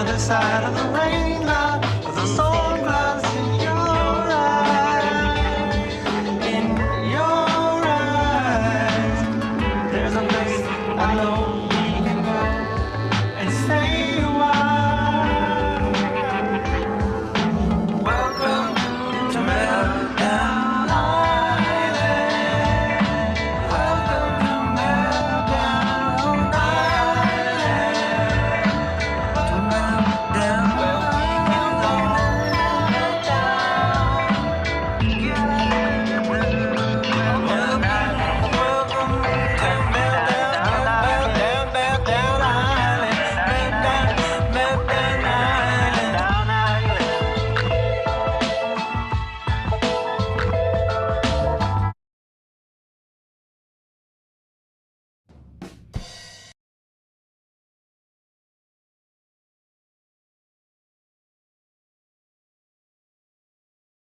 other side of the rain now, with a sunglass in your eyes. In your eyes, there's a place I know we can go and stay a while. Welcome to Meltdown Island. Welcome to Meltdown Island. To Meltdown, where we can go meltdown. Welcome to Meltdown Island. Meltdown Island.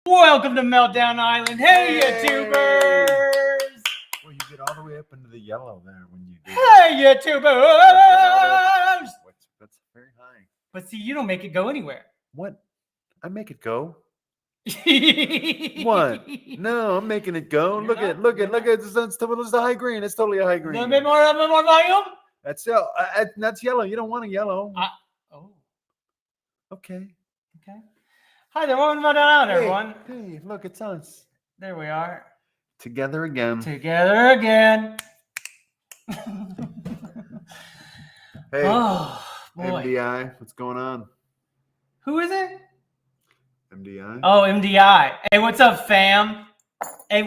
Welcome to Meltdown Island. Hey, Hey. YouTubers! Well, you get all the way up into the yellow there when you do. Hey, YouTubers! That's very high. But see, you don't make it go anywhere. What? I make it go. What? No, I'm making it go. You're Look not. at, look at, look at. It's the high green. It's totally a high green. A bit more volume? That's that's yellow. You don't want a yellow. Oh, Okay. okay. Hi there, welcome to Meltdown Island, Hey, everyone. hey, look, it's us There we are. together again. Together again. Hey, Oh, boy. MDI, what's going on? Who is it? MDI. Oh, MDI. Hey, what's up, fam? Hey,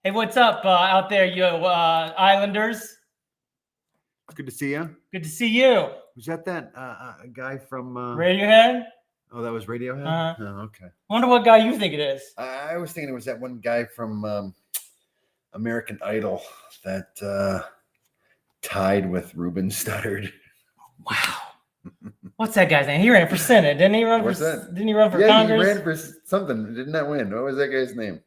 Hey, what's up out there, you Islanders? Good to see you. Good to see you. Was that guy from? Radiohead? Oh, that was Radiohead. Uh-huh. Oh, okay. Wonder what guy you think it is. I was thinking it was that one guy from American Idol that tied with Ruben Studdard. Wow. What's that guy's name? He ran for Senate, didn't he? What's that? Didn't he run for Yeah, Congress? he ran for something. Did not win. What was that guy's name?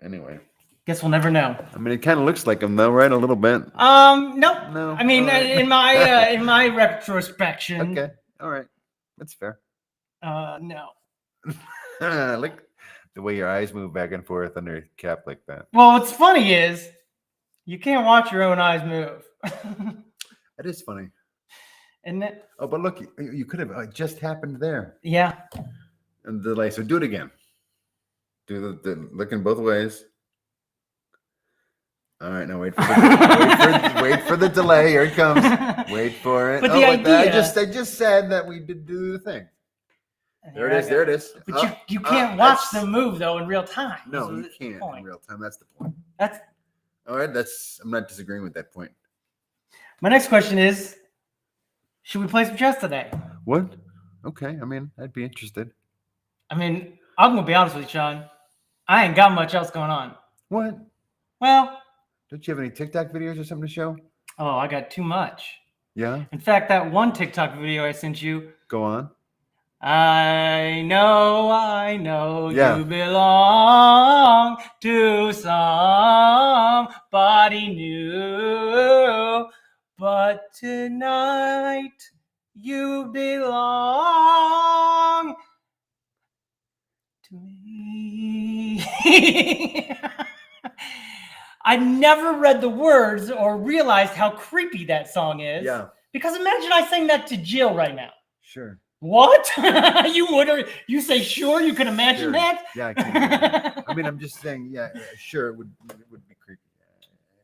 Anyway, Guess we'll never know. I mean, it kind of looks like him though, right? A little bit. Nope. No. I mean, All right. in my retrospection. Okay. All right. That's fair. No. Look the way your eyes move back and forth under your cap like that. Well, what's funny is you can't watch your own eyes move. That is funny. Isn't it? Oh, but look, you could have it just happened there. Yeah. And the delay. So do it again. Do the looking both ways. All right, now wait for the wait for the delay. Here it comes. Wait for it. But oh, the like that. idea- I just said that we did do the thing. There it is. There it is. But you can't watch that's- them move though in real time. No, So you that's the can't point. in real time. That's the point. That's All right, I'm not disagreeing with that point. my next question is: should we play some chess today? What? Okay, I mean, I'd be interested. I mean, I'm gonna be honest with you, Shawn. I ain't got much else going on. What? Well, Don't you have any TikTok videos or something to show? oh, I got too much. Yeah, In fact, that one TikTok video I sent you, go on. I know Yeah. you belong to somebody new, but tonight you belong to me. I never read the words or realized how creepy that song is. Yeah, Because imagine I sang that to Jill right now. sure. What? You would? You say sure? You can imagine Sure. that? Yeah, I can. I mean, I'm just saying. Yeah, sure. It would be creepy.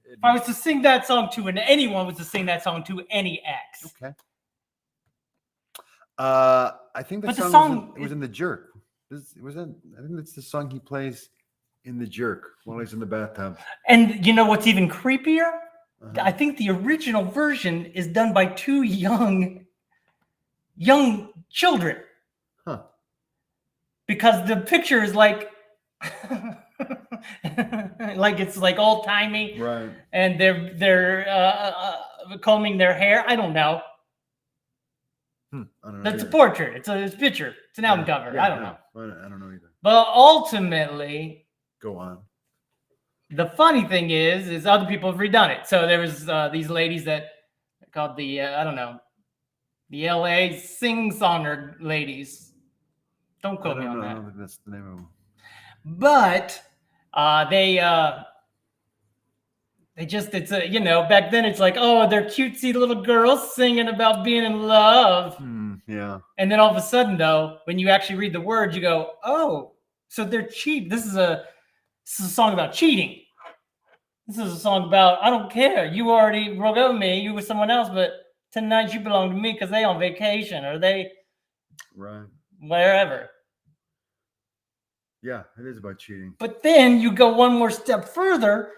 If I was to sing that song to anyone was to sing that song to any ex. Okay. I think the But the song, song was in The Jerk. I think that's the song he plays in The Jerk while he's in the bathtub. And you know what's even creepier? Uh-huh. I think the original version is done by two young children. Huh. Because the picture is like like it's like old timey, Right. and they're combing their hair. I don't know. I don't know. That's a either. portrait. It's a picture. It's an album cover. Yeah, I don't know. I don't know either. But ultimately, Go on. the funny thing is other people have redone it. So there was these ladies that called the I don't know, the LA sing-songer ladies. Don't quote me on that. I don't think that's the name of them. But they just, it's a, back then it's like, oh, they're cutesy little girls singing about being in love. Yeah. And then all of a sudden, though, when you actually read the words, you go, oh, so they're cheat. This is a song about cheating. This is a song about, I don't care. You already broke up with me. You with someone else, but tonight you belong to me because they on vacation or they wherever. Yeah, it is about cheating. But then you go one more step further,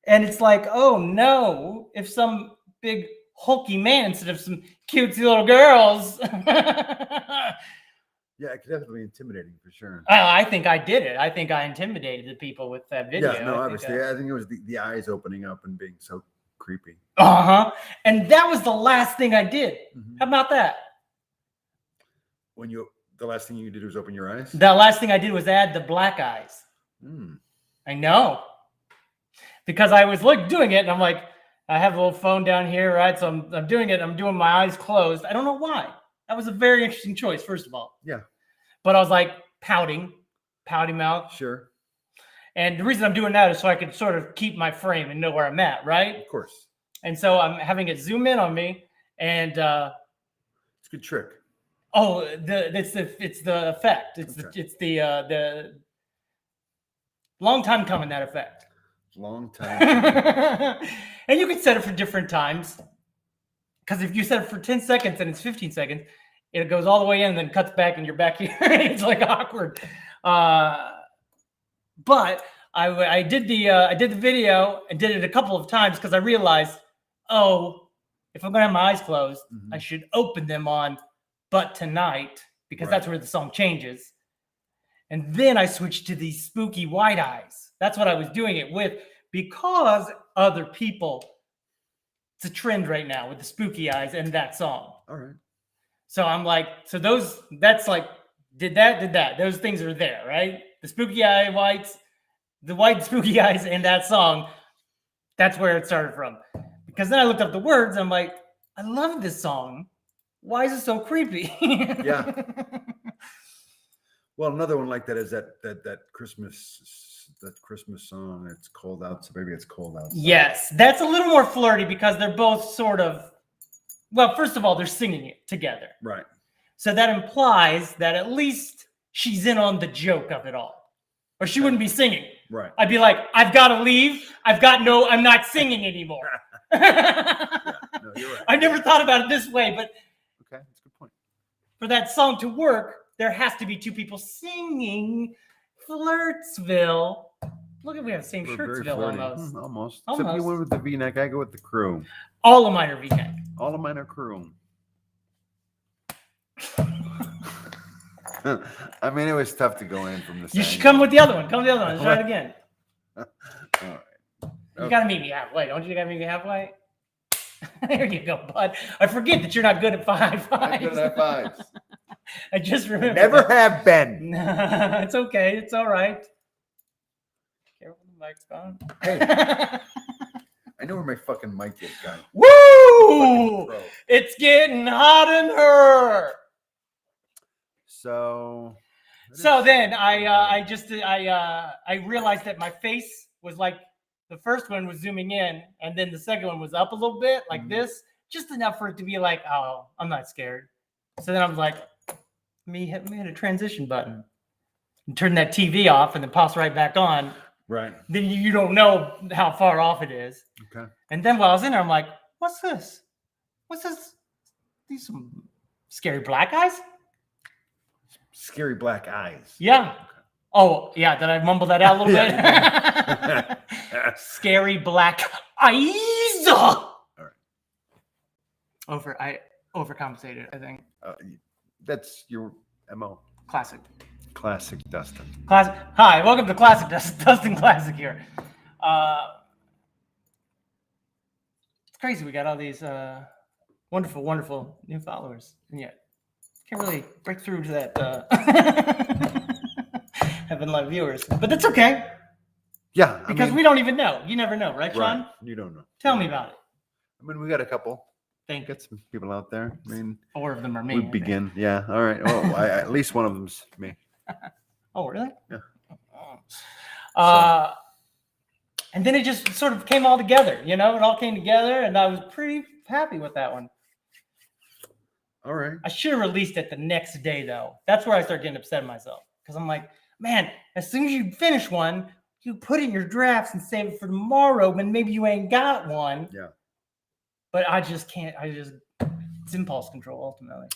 and it's like, oh no, if some big hulky man instead of some cutesy little girls. Yeah, it could definitely be intimidating for sure. I think I did it. I think I intimidated the people with that video. Yeah, no, obviously. I think it was the eyes opening up and being so creepy. And that was the last thing I did. How about that? The last thing you did was open your eyes? The last thing I did was add the black eyes. I know. Because I was doing it, and I'm like, I have a little phone down here, right? So I'm doing it. I'm doing my eyes closed. I don't know why. That was a very interesting choice, first of all. Yeah. But I was like pouty mouth. Sure. And the reason I'm doing that is so I could sort of keep my frame and know where I'm at, right? Of course. And so I'm having it zoom in on me, and it's a good trick. Oh, it's the effect. It's the long time coming, that effect. Long time. And you can set it for different times. Because if you set it for 10 seconds and it's 15 seconds, it goes all the way in and then cuts back and you're back here. It's like awkward. But I did the video and did it a couple of times because I realized, oh, if I'm gonna have my eyes closed, I should open them on But Tonight, because that's where the song changes. And then I switched to these spooky white eyes. That's what I was doing it with, because other people, it's a trend right now with the spooky eyes and that song. All right. So I'm like, that's like, did that. Those things are there, right? The spooky eye whites, the white spooky eyes and that song, that's where it started from. Because then I looked up the words, and I'm like, I love this song. Why is it so creepy? Yeah. Well, another one like that is that Christmas song. It's cold out, so maybe it's cold outside. Yes, that's a little more flirty because they're both sort of. Well, first of all, they're singing it together. Right. So that implies that at least she's in on the joke of it all, or she wouldn't be singing. Right. I'd be like, I've got to leave. I'm not singing anymore. No, you're right. I never thought about it this way, but. Okay, that's a good point. For that song to work, there has to be two people singing Flirtsville. Look at, we have the same Shirtsville almost. Almost. Except you went with the V-neck, I go with the crew. All of mine are V-neck. All of mine are crew. I mean, it was tough to go in from this. You should come with the other one. Come with the other one. Let's try it again. All right. You got to meet me halfway. Don't you got to meet me halfway? There you go, bud. I forget that you're not good at high fives. Not good at high fives. I just remember. Never have been. It's okay. It's all right. Careful, the mic's gone. Hey. I know where my fucking mic is, guy. Woo! It's getting hot in her. So then I realized that my face was like, the first one was zooming in, and then the second one was up a little bit, like this, just enough for it to be like, oh, I'm not scared. So then I was like, let me hit a transition button and turn that TV off, and then pops right back on. Right. Then you don't know how far off it is. Okay. And then while I was in there, I'm like, what's this? What's this? These some scary black eyes? Scary black eyes. Yeah. Okay. Oh, yeah. Did I mumble that out a little bit? Scary black eyes. All right. I overcompensated, I think. That's your MO. Classic Dustin. Classic. Hi, welcome to Classic Dustin Classic here. It's crazy. We got all these wonderful, wonderful new followers, and yet can't really break through to that having live viewers. But that's okay. Yeah, because we don't even know. You never know, right, Shawn? Right. You don't know. Tell me about it. I mean, we got a couple. Think Got some people out there. I mean, 4 of them are me. we I think. begin. Yeah. All right. Oh, at least one of them's me. Oh, really? Yeah. And then it just sort of came all together, you know, it all came together and I was pretty happy with that one. All right. I should have released it the next day though. That's where I started getting upset at myself because I'm like, man, as soon as you finish one, you put it in your drafts and save it for tomorrow, but maybe you ain't got one. Yeah. But I just can't, it's impulse control ultimately.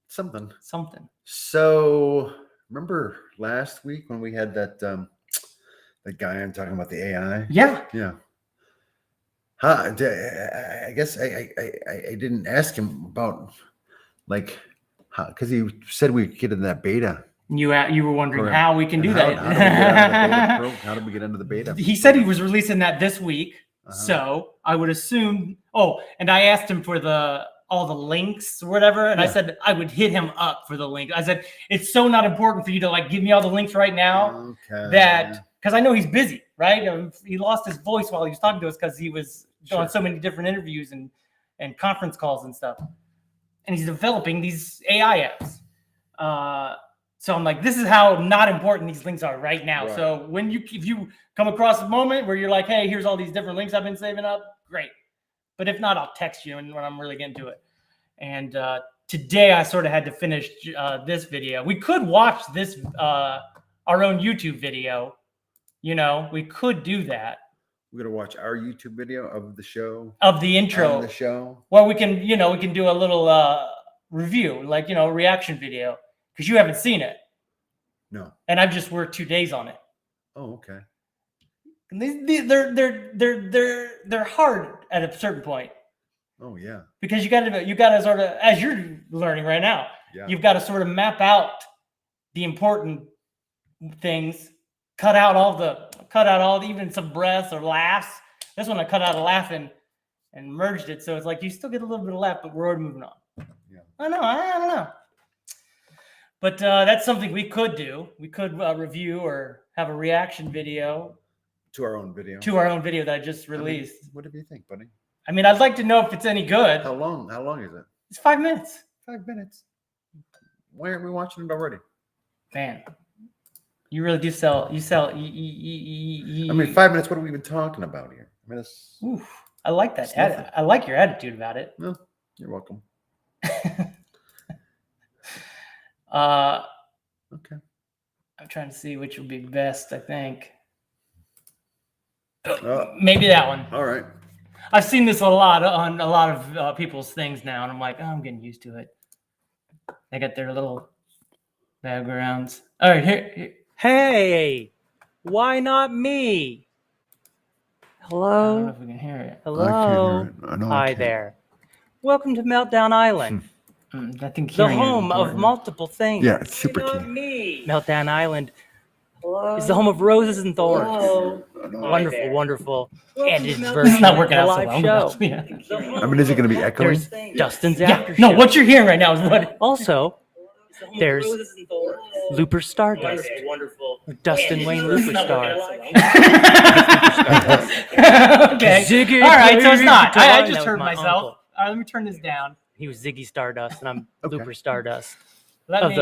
Something. So remember last week when we had that guy I'm talking about the AI? Yeah. Yeah. I guess I didn't ask him about like because he said we could get in that beta. You were wondering Correct. how we can do that. How did we get into the beta? He said he was releasing that this week. So I would assume. Oh, and I asked him for all the links or whatever, and I said I would hit him up for the link. I said it's so not important for you to like give me all the links right now that because I know he's busy, right? He lost his voice while he was talking to us because he was doing so many different interviews and conference calls and stuff, and he's developing these AI apps. So I'm like, this is how not important these links are right now. Right. So if you come across a moment where you're like, hey, here's all these different links I've been saving up, great. But if not, I'll text you when I'm really getting to it. And today I sort of had to finish this video. We could watch this, our own YouTube video. You know, we could do that. We're gonna watch our YouTube video of the show. Of the intro. Of the show. Well, we can do a little review, like, reaction video. Because you haven't seen it. No. And I've just worked 2 days on it. Oh, okay. And they're hard at a certain point. Oh yeah. Because you gotta sort of, as you're learning right now, you've got to sort of map out the important things, cut out all even some breaths or laughs. This one I cut out a laugh and merged it. So it's like you still get a little bit of laugh, but we're already moving on. Yeah. I don't know. But that's something we could do. We could review or have a reaction video to our own video that I just released. What do you think, buddy? I mean, I'd like to know if it's any good. How long is it? It's 5 minutes. 5 minutes. Why aren't we watching it already? Man, you really do sell. You sell. I mean, 5 minutes. What are we even talking about here? I mean, it's. Oof, I like that. I like your attitude about it. No, you're welcome. Okay. I'm trying to see which would be best. I think maybe that one. All right. I've seen this a lot on a lot of people's things now, and I'm like, I'm getting used to it. They got their little backgrounds. All right, here. Hey, why not me? Hello. I don't know if we can hear it. Hello. Hi there. Welcome to Meltdown Island. I think The home of multiple things. Yeah, it's super key. Meltdown Island is the home of roses and thorns. Hello. Wonderful, wonderful edited It's version not of working the out so live well. show. Yeah. I mean, is it going to be echoing? There's Dustin's after show. No, what you're hearing right now is what. Also, there's Looper Stardust. Wonderful. Dustin Wayne Looper Star. Okay. Ziggy All right, so it's not. I That just was heard my myself. uncle. All right, let me turn this down. He was Ziggy Stardust, and I'm Okay. Looper Stardust. Let Of me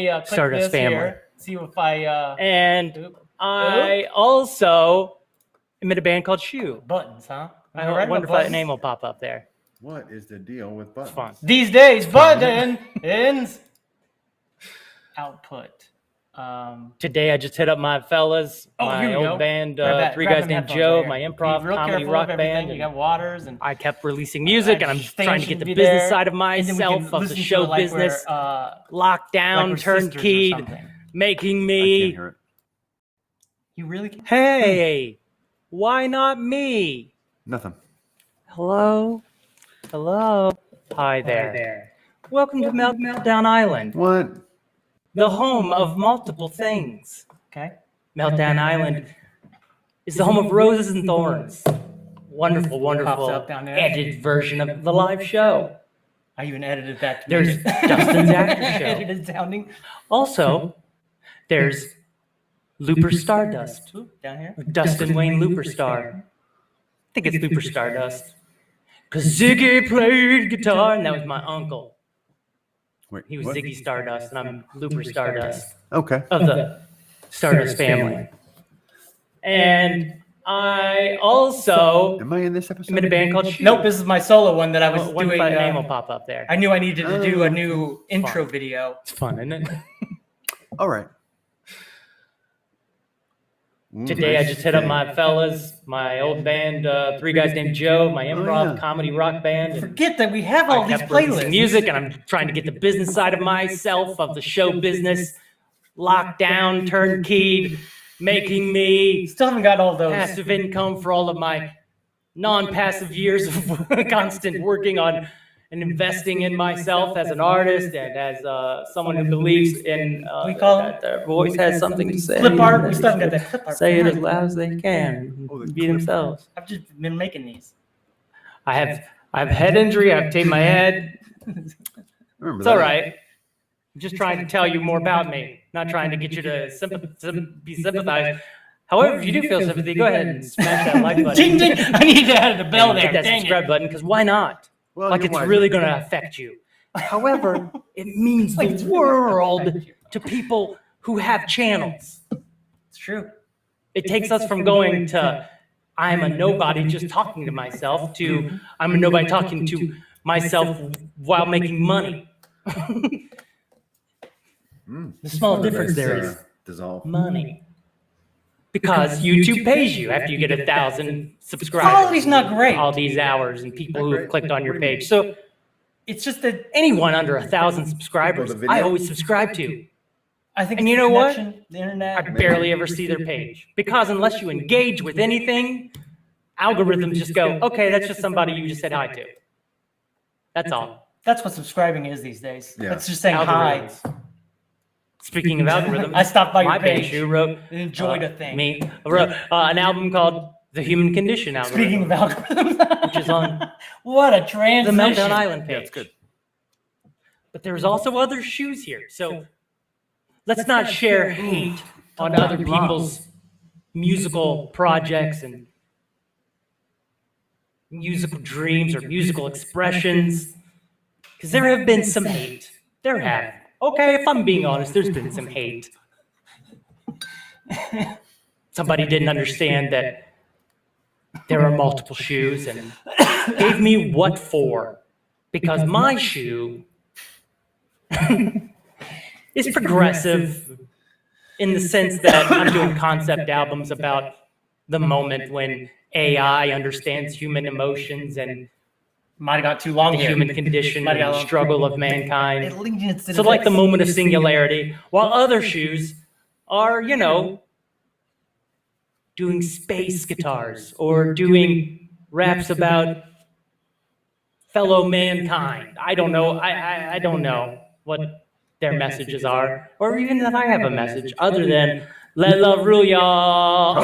the click Stardust this family. here. See if I And I also am in a band called Shoe. buttons, huh? I wonder if that name will pop up there. What is the deal with It's buttons? fun. These days, buttons output. Today I just hit up my fellas, Oh, here my we old go. band, Grab three them guys named headphones Joe, right my here. improv Be real comedy careful rock of everything. band. You and got waters and I kept releasing music, and I'm things trying to should get the be business there, side of and then we myself can of the listen to show it like business we're, locked down, like we're sisters or turnkeyed, something. making I can't me. hear it. You really can. Hey, why not me? Nothing. Hello, hi there. Welcome to Meltdown Island, What? the home of multiple things. Okay. Meltdown Island is the home of roses and thorns. Wonderful, wonderful up down there. edited version of the live show. I even edited that. There's Dustin's after show. Edited sounding. Also, there's Looper Stardust. Oop, down here. Dustin Wayne Looper Star. I think it's Looper Stardust. Because Ziggy played guitar, and that was my uncle. Wait, He was what? Ziggy Stardust, and I'm Looper Stardust Okay. of the Stardust family. And I also Am I in this episode? am in a band called Shoe. Nope, this is my solo one that I was One doing. fun name will pop up there. I knew I needed to do a Oh, new intro video. It's fun, isn't it? All right. Today I just hit up my fellas, my old band, three guys named Joe, my improv yeah. comedy rock band. And Forget that we have all I these kept releasing playlists. music, and I'm trying to get the business side of myself, of the show business, locked down, turnkeyed, making me Still haven't got all those. passive income for all of my non-passive years of constant working on and investing in myself as an artist and as someone who believes in We call that their voice has something to say. Clip art. and We that still haven't they got that should clip art. say it as loud as they can. Oh, the Be clip themselves. I've just been making these. I have head injury. I've taped my head. Remember It's that. all right. I'm just trying to tell you more about me, not trying to get you to be sympathized. However, if you do feel sympathy, go ahead and smash that like button. Ding ding! I need to add the bell And there. hit that Dang subscribe it. button, because why not? Well, Like you're it's wise. really going to affect you. However, it means Like the it's really gonna world affect you. to people who have channels. It's true. It takes us from going to I'm a nobody just talking to myself to I'm a nobody talking to myself while making money. The small difference there is dissolve. money. Because YouTube pays you after you get 1,000 subscribers. Quality's not great. All these hours and people who have clicked on your page. So It's just that anyone under 1,000 subscribers, Oh, the video? I always subscribe to. I think And it's you the know what? connection, The I internet. barely ever see their page. Because unless you engage with anything, algorithms just go, okay, that's just somebody you just said hi to. That's all. That's what subscribing is these days. Yeah. That's just saying hi. Algorithms. Speaking of algorithms, I stopped by your my page page who wrote and enjoyed a thing. me wrote an album called The Human Condition Speaking Algorithm, of algorithms, which is on what a the transition. Meltdown Island page. Yeah, it's good. But there's also other shoes here. So let's not share hate on other people's musical projects and musical dreams or musical expressions. Because there have been some hate. There have. Okay, if I'm being honest, there's been some hate. Somebody didn't understand that there are multiple shoes and gave me what for? Because my shoe is progressive in the sense that I'm doing concept albums about the moment when AI understands human emotions and Might have got too long the here. human condition Might have and got the long. struggle of mankind. Allegiance to So like the moment of singularity, while other shoes are, you know, doing space guitars or doing raps about fellow mankind. I don't know. I don't know what their messages are, or even that I have a message other than let love rule y'all.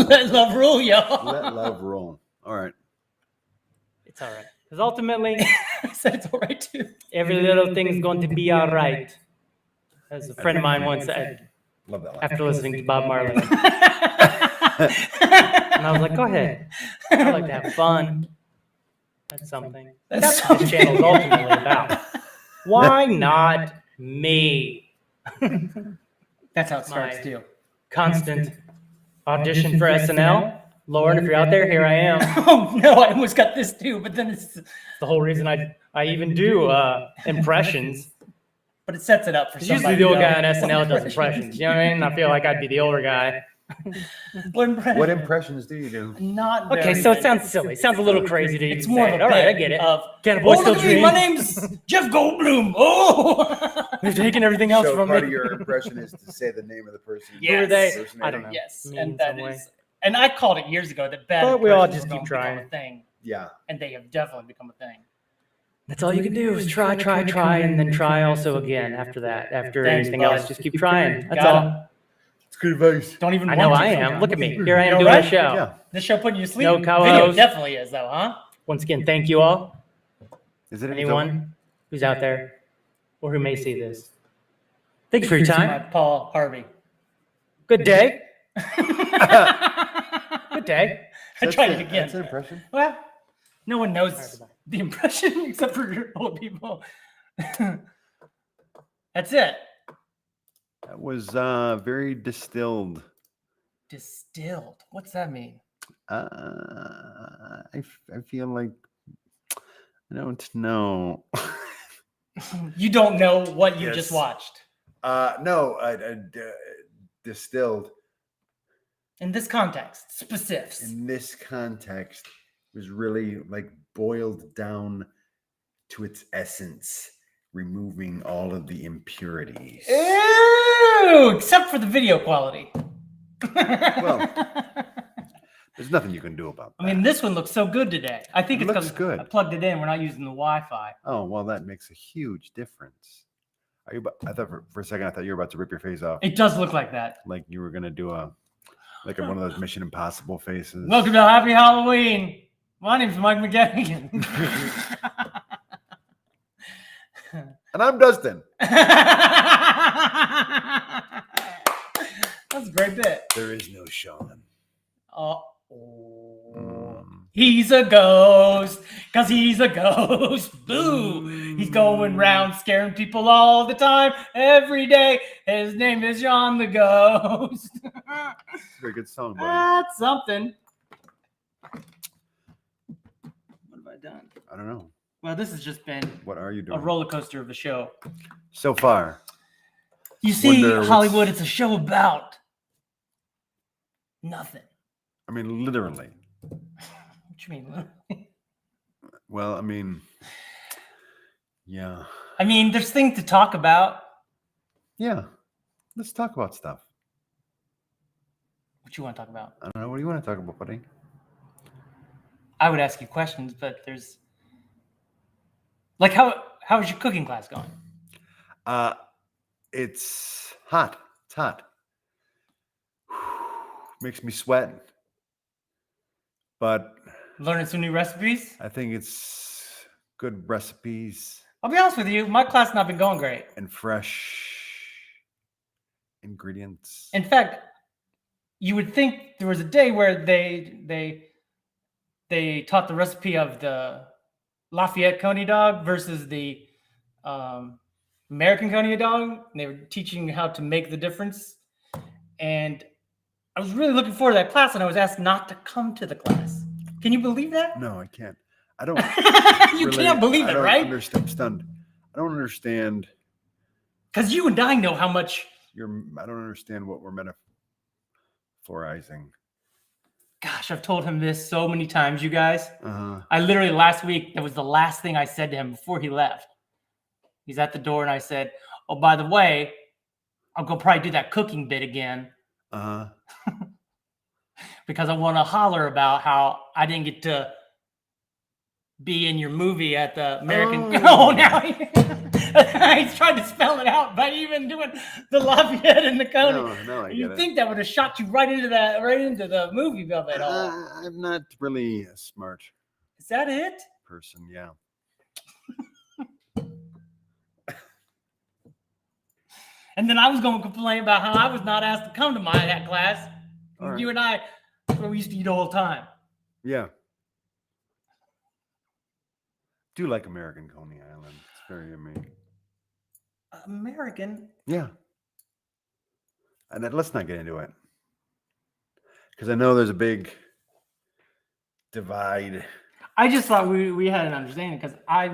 Let love rule, y'all. Let love roll. All right. It's all right. Because ultimately, I said it's all right too. every little thing is going to be all right. As a friend of mine once said, Love that line. after listening to Bob Marley. And I was like, go ahead. I like to have fun. That's something. That's what this channel is ultimately about. Why not me? That's how it starts My- too. Constant audition for SNL. Lauren, if you're out there, here I am. Oh no, I almost got this too, but then it's The whole reason I even do impressions. but it sets it up for 'Cause somebody. usually the old to guy on know. SNL does impressions. You know what I mean? I feel like I'd be the older guy. What impressions do you do? Not Okay, very so it many. sounds silly. It sounds a little crazy to even It's more say of it. a All right, I bit get it. Of, Can a boy oh, still look at me, dream? my name's Jeff Goldblum. Oh, They're taking everything else So from part me. of your impression is to say the name of the person. Who are they? impersonating. I don't know. yes, Me and in that some way. is, and I called it years ago that bad. But we all impressions just were keep gonna become trying. a thing, Yeah. and they have definitely become a thing. That's all you can do is try, and then try also again after that. After Thanks, anything bud. else, just keep trying. That's Got all. It's good advice. Don't even. I know want I to am. sometimes. Look at me. Here I am You're doing right. a show. Yeah. This show putting you to sleep. No Video co-host. definitely is though, huh? Once again, thank you all. Is it Anyone who's out there or who may see this. Thank you for your My time. Paul Harvey. Good day. Good day. I tried it again. That's an impression. Well, No one knows Everybody. the impression except for old people. That's it. That was very distilled. Distilled. What's that mean? I feel like I don't know. You don't know what you Yes. just watched. No, distilled In this context, specifics. in this context was really like boiled down to its essence, removing all of the impurities. Ew, except for the video quality. Well, there's nothing you can do about that. I mean, this one looks so good today. I think It it's looks because good. I plugged it in. We're not using the Wi-Fi. Oh, well, that makes a huge difference. Are you? I thought for a second I thought you were about to rip your face off, It does look like that. like you were gonna do one of those Mission Impossible faces. Welcome to Happy Halloween. My name's Mike McGettigan. And I'm Dustin. That's a great bit. There is no Shawn. He's a ghost, cause he's a ghost. Boo! He's going round scaring people all the time, every day. His name is Shawn the Ghost. It's a very good song, buddy. That's something. What have I done? I don't know. Well, this has just been What are you a doing roller coaster of a show. so far? You see, Wonder what's- Hollywood, it's a show about nothing. I mean, literally. What you mean? Well, I mean, yeah. I mean, there's things to talk about. Yeah. Let's talk about stuff. What you want to talk about? I don't know. What do you want to talk about, buddy? I would ask you questions, but there's like how's your cooking class going? It's hot. It's hot. Makes me sweat. But Learning some new recipes? I think it's good recipes I'll be honest with you, my class not been going great. and fresh ingredients. In fact, you would think there was a day where they taught the recipe of the Lafayette Coney dog versus the American Coney dog. And they were teaching you how to make the difference. And I was really looking forward to that class, and I was asked not to come to the class. Can you believe that? No, I can't. I don't. You really- can't believe I it, don't right? Understand, I'm stunned. I don't understand. Because you and I know how much. I don't understand what we're metaphorizing. Gosh, I've told him this so many times, you guys. Uh-huh. I literally last week, that was the last thing I said to him before he left. He's at the door, and I said, "Oh, by the way, I'll go probably do that cooking bit again Uh-huh. because I want to holler about how I didn't get to be in your movie at the American." Oh. Oh, now he's trying to spell it out by even doing the Lafayette and the Coney. No, I You get it. think that would have shot you right into the movie of it all? I'm not really a smart Is that it? person. Yeah. And then I was going to complain about how I was not asked to come to that class. All right. You and I, we used to eat all the time. Yeah. Do like American Coney Island. It's very amazing. American? Yeah. And then let's not get into it. Because I know there's a big divide. I just thought we had an understanding because I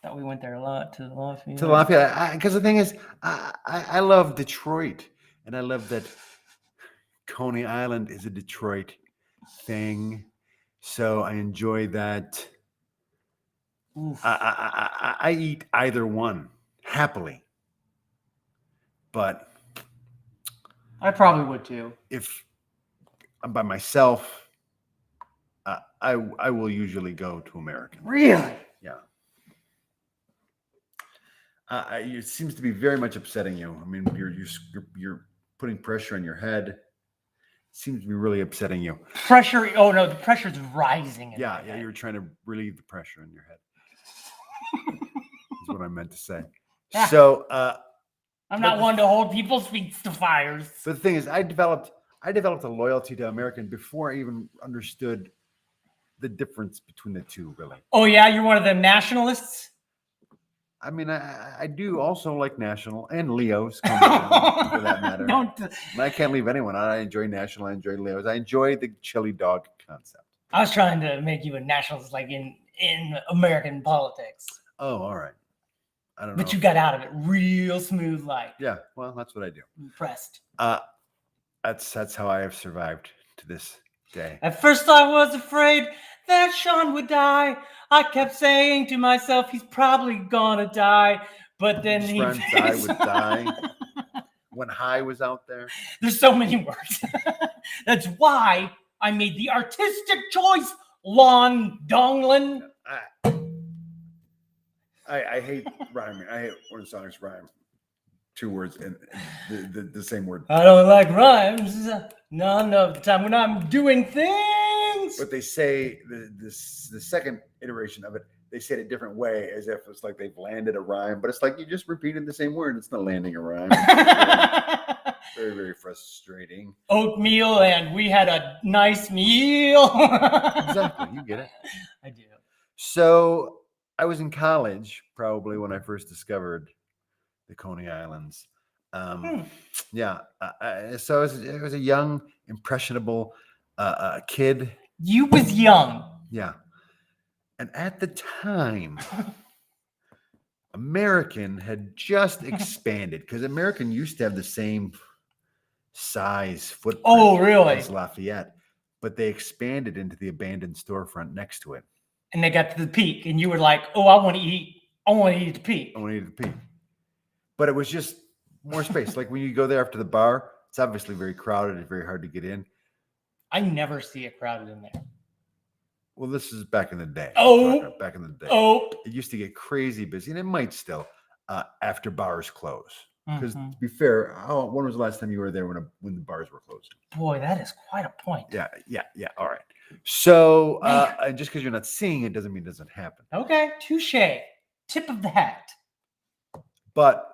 thought we went there a lot to the Lafayette. To Lafayette. Because the thing is, I love Detroit. And I love that Coney Island is a Detroit thing. So I enjoy that. Oof. I eat either one happily. But I probably would too. if I'm by myself, I will usually go to American. Really? Yeah. It seems to be very much upsetting you. I mean, you're putting pressure on your head. It seems to be really upsetting you. Pressure. Oh no, the pressure's rising. in my Yeah, head. you're trying to relieve the pressure in your head. Is what I meant to say. Yeah. So, I'm not one to hold people's feet to fires. but the thing is, I developed a loyalty to American before I even understood the difference between the two, really. Oh yeah, you're one of the nationalists. I mean, I do also like National and Leo's, for that matter. Don't. And I can't leave anyone out. I enjoy National. I enjoy Leo's. I enjoy the chili dog concept. I was trying to make you a nationalist, like in American politics, Oh, all right. I don't know. but you got out of it real smooth, like. Yeah, well, that's what I do. Impressed. That's how I have survived to this day. At first, I was afraid that Shawn would die. I kept saying to myself, he's probably gonna die. But then he. Friends, I would die. When High was out there. There's so many words. That's why I made the artistic choice, Lon Donglin. I hate rhyming. I hate when songs rhyme. 2 words and the same word. I don't like rhymes none of the time when I'm doing things. But they say the second iteration of it, they say it a different way, as if it's like they've landed a rhyme. But it's like you just repeated the same word. It's not landing a rhyme. Very, very frustrating. Oatmeal, and we had a nice meal. Exactly, you get it. I do. So I was in college probably when I first discovered the Coney Islands. Yeah. So I was a young, impressionable kid. You was young. Yeah. And at the time, American had just expanded because American used to have the same size footprint Oh, really? as Lafayette, but they expanded into the abandoned storefront next to it. And they got to the peak, and you were like, "Oh, I want to eat. I want to eat at the peak." I wanted to peak. But it was just more space. Like when you go there after the bar, it's obviously very crowded. It's very hard to get in. I never see it crowded in there. Well, this is back in the day. Oh. Back in the day. Oh, It used to get crazy busy, and it might still after bars close. Because Mhm. to be fair, when was the last time you were there when the bars were closing? boy, that is quite a point. Yeah. All right. So, Man. and just because you're not seeing it doesn't mean it doesn't happen. Okay, touche. Tip of the hat. But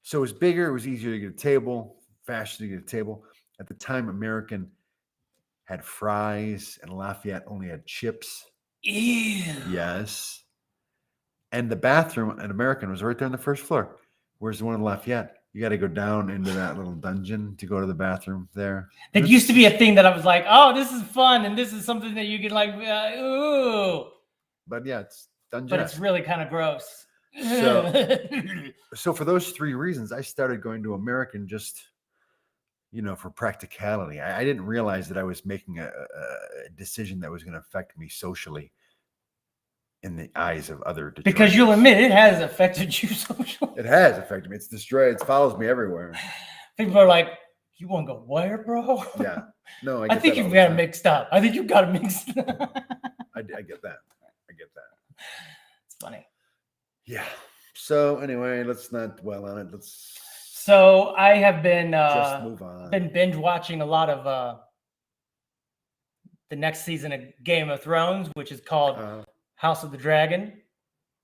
so it was bigger. It was easier to get a table, faster to get a table. At the time, American had fries, and Lafayette only had chips. Ew. Yes. And the bathroom at American was right there on the first floor. Whereas the one in Lafayette, you got to go down into that little dungeon to go to the bathroom there. That used to be a thing that I was like, "Oh, this is fun, and this is something that you could like, ooh." But yeah, it's dungeon. But it's really kind of gross. So for those 3 reasons, I started going to American just, for practicality. I didn't realize that I was making a decision that was going to affect me socially in the eyes of other Detroiters. Because you'll admit it has affected you socially. It has affected me. It's destroyed. It follows me everywhere. People are like, "You want to go where, bro?" Yeah. No, I think you've got it mixed up. I think you've got it mixed up. I get that. I get that. It's funny. Yeah. So anyway, let's not dwell on it. Let's So I have been just move on. been binge watching a lot of the next season of Game of Thrones, which is called House of the Dragon.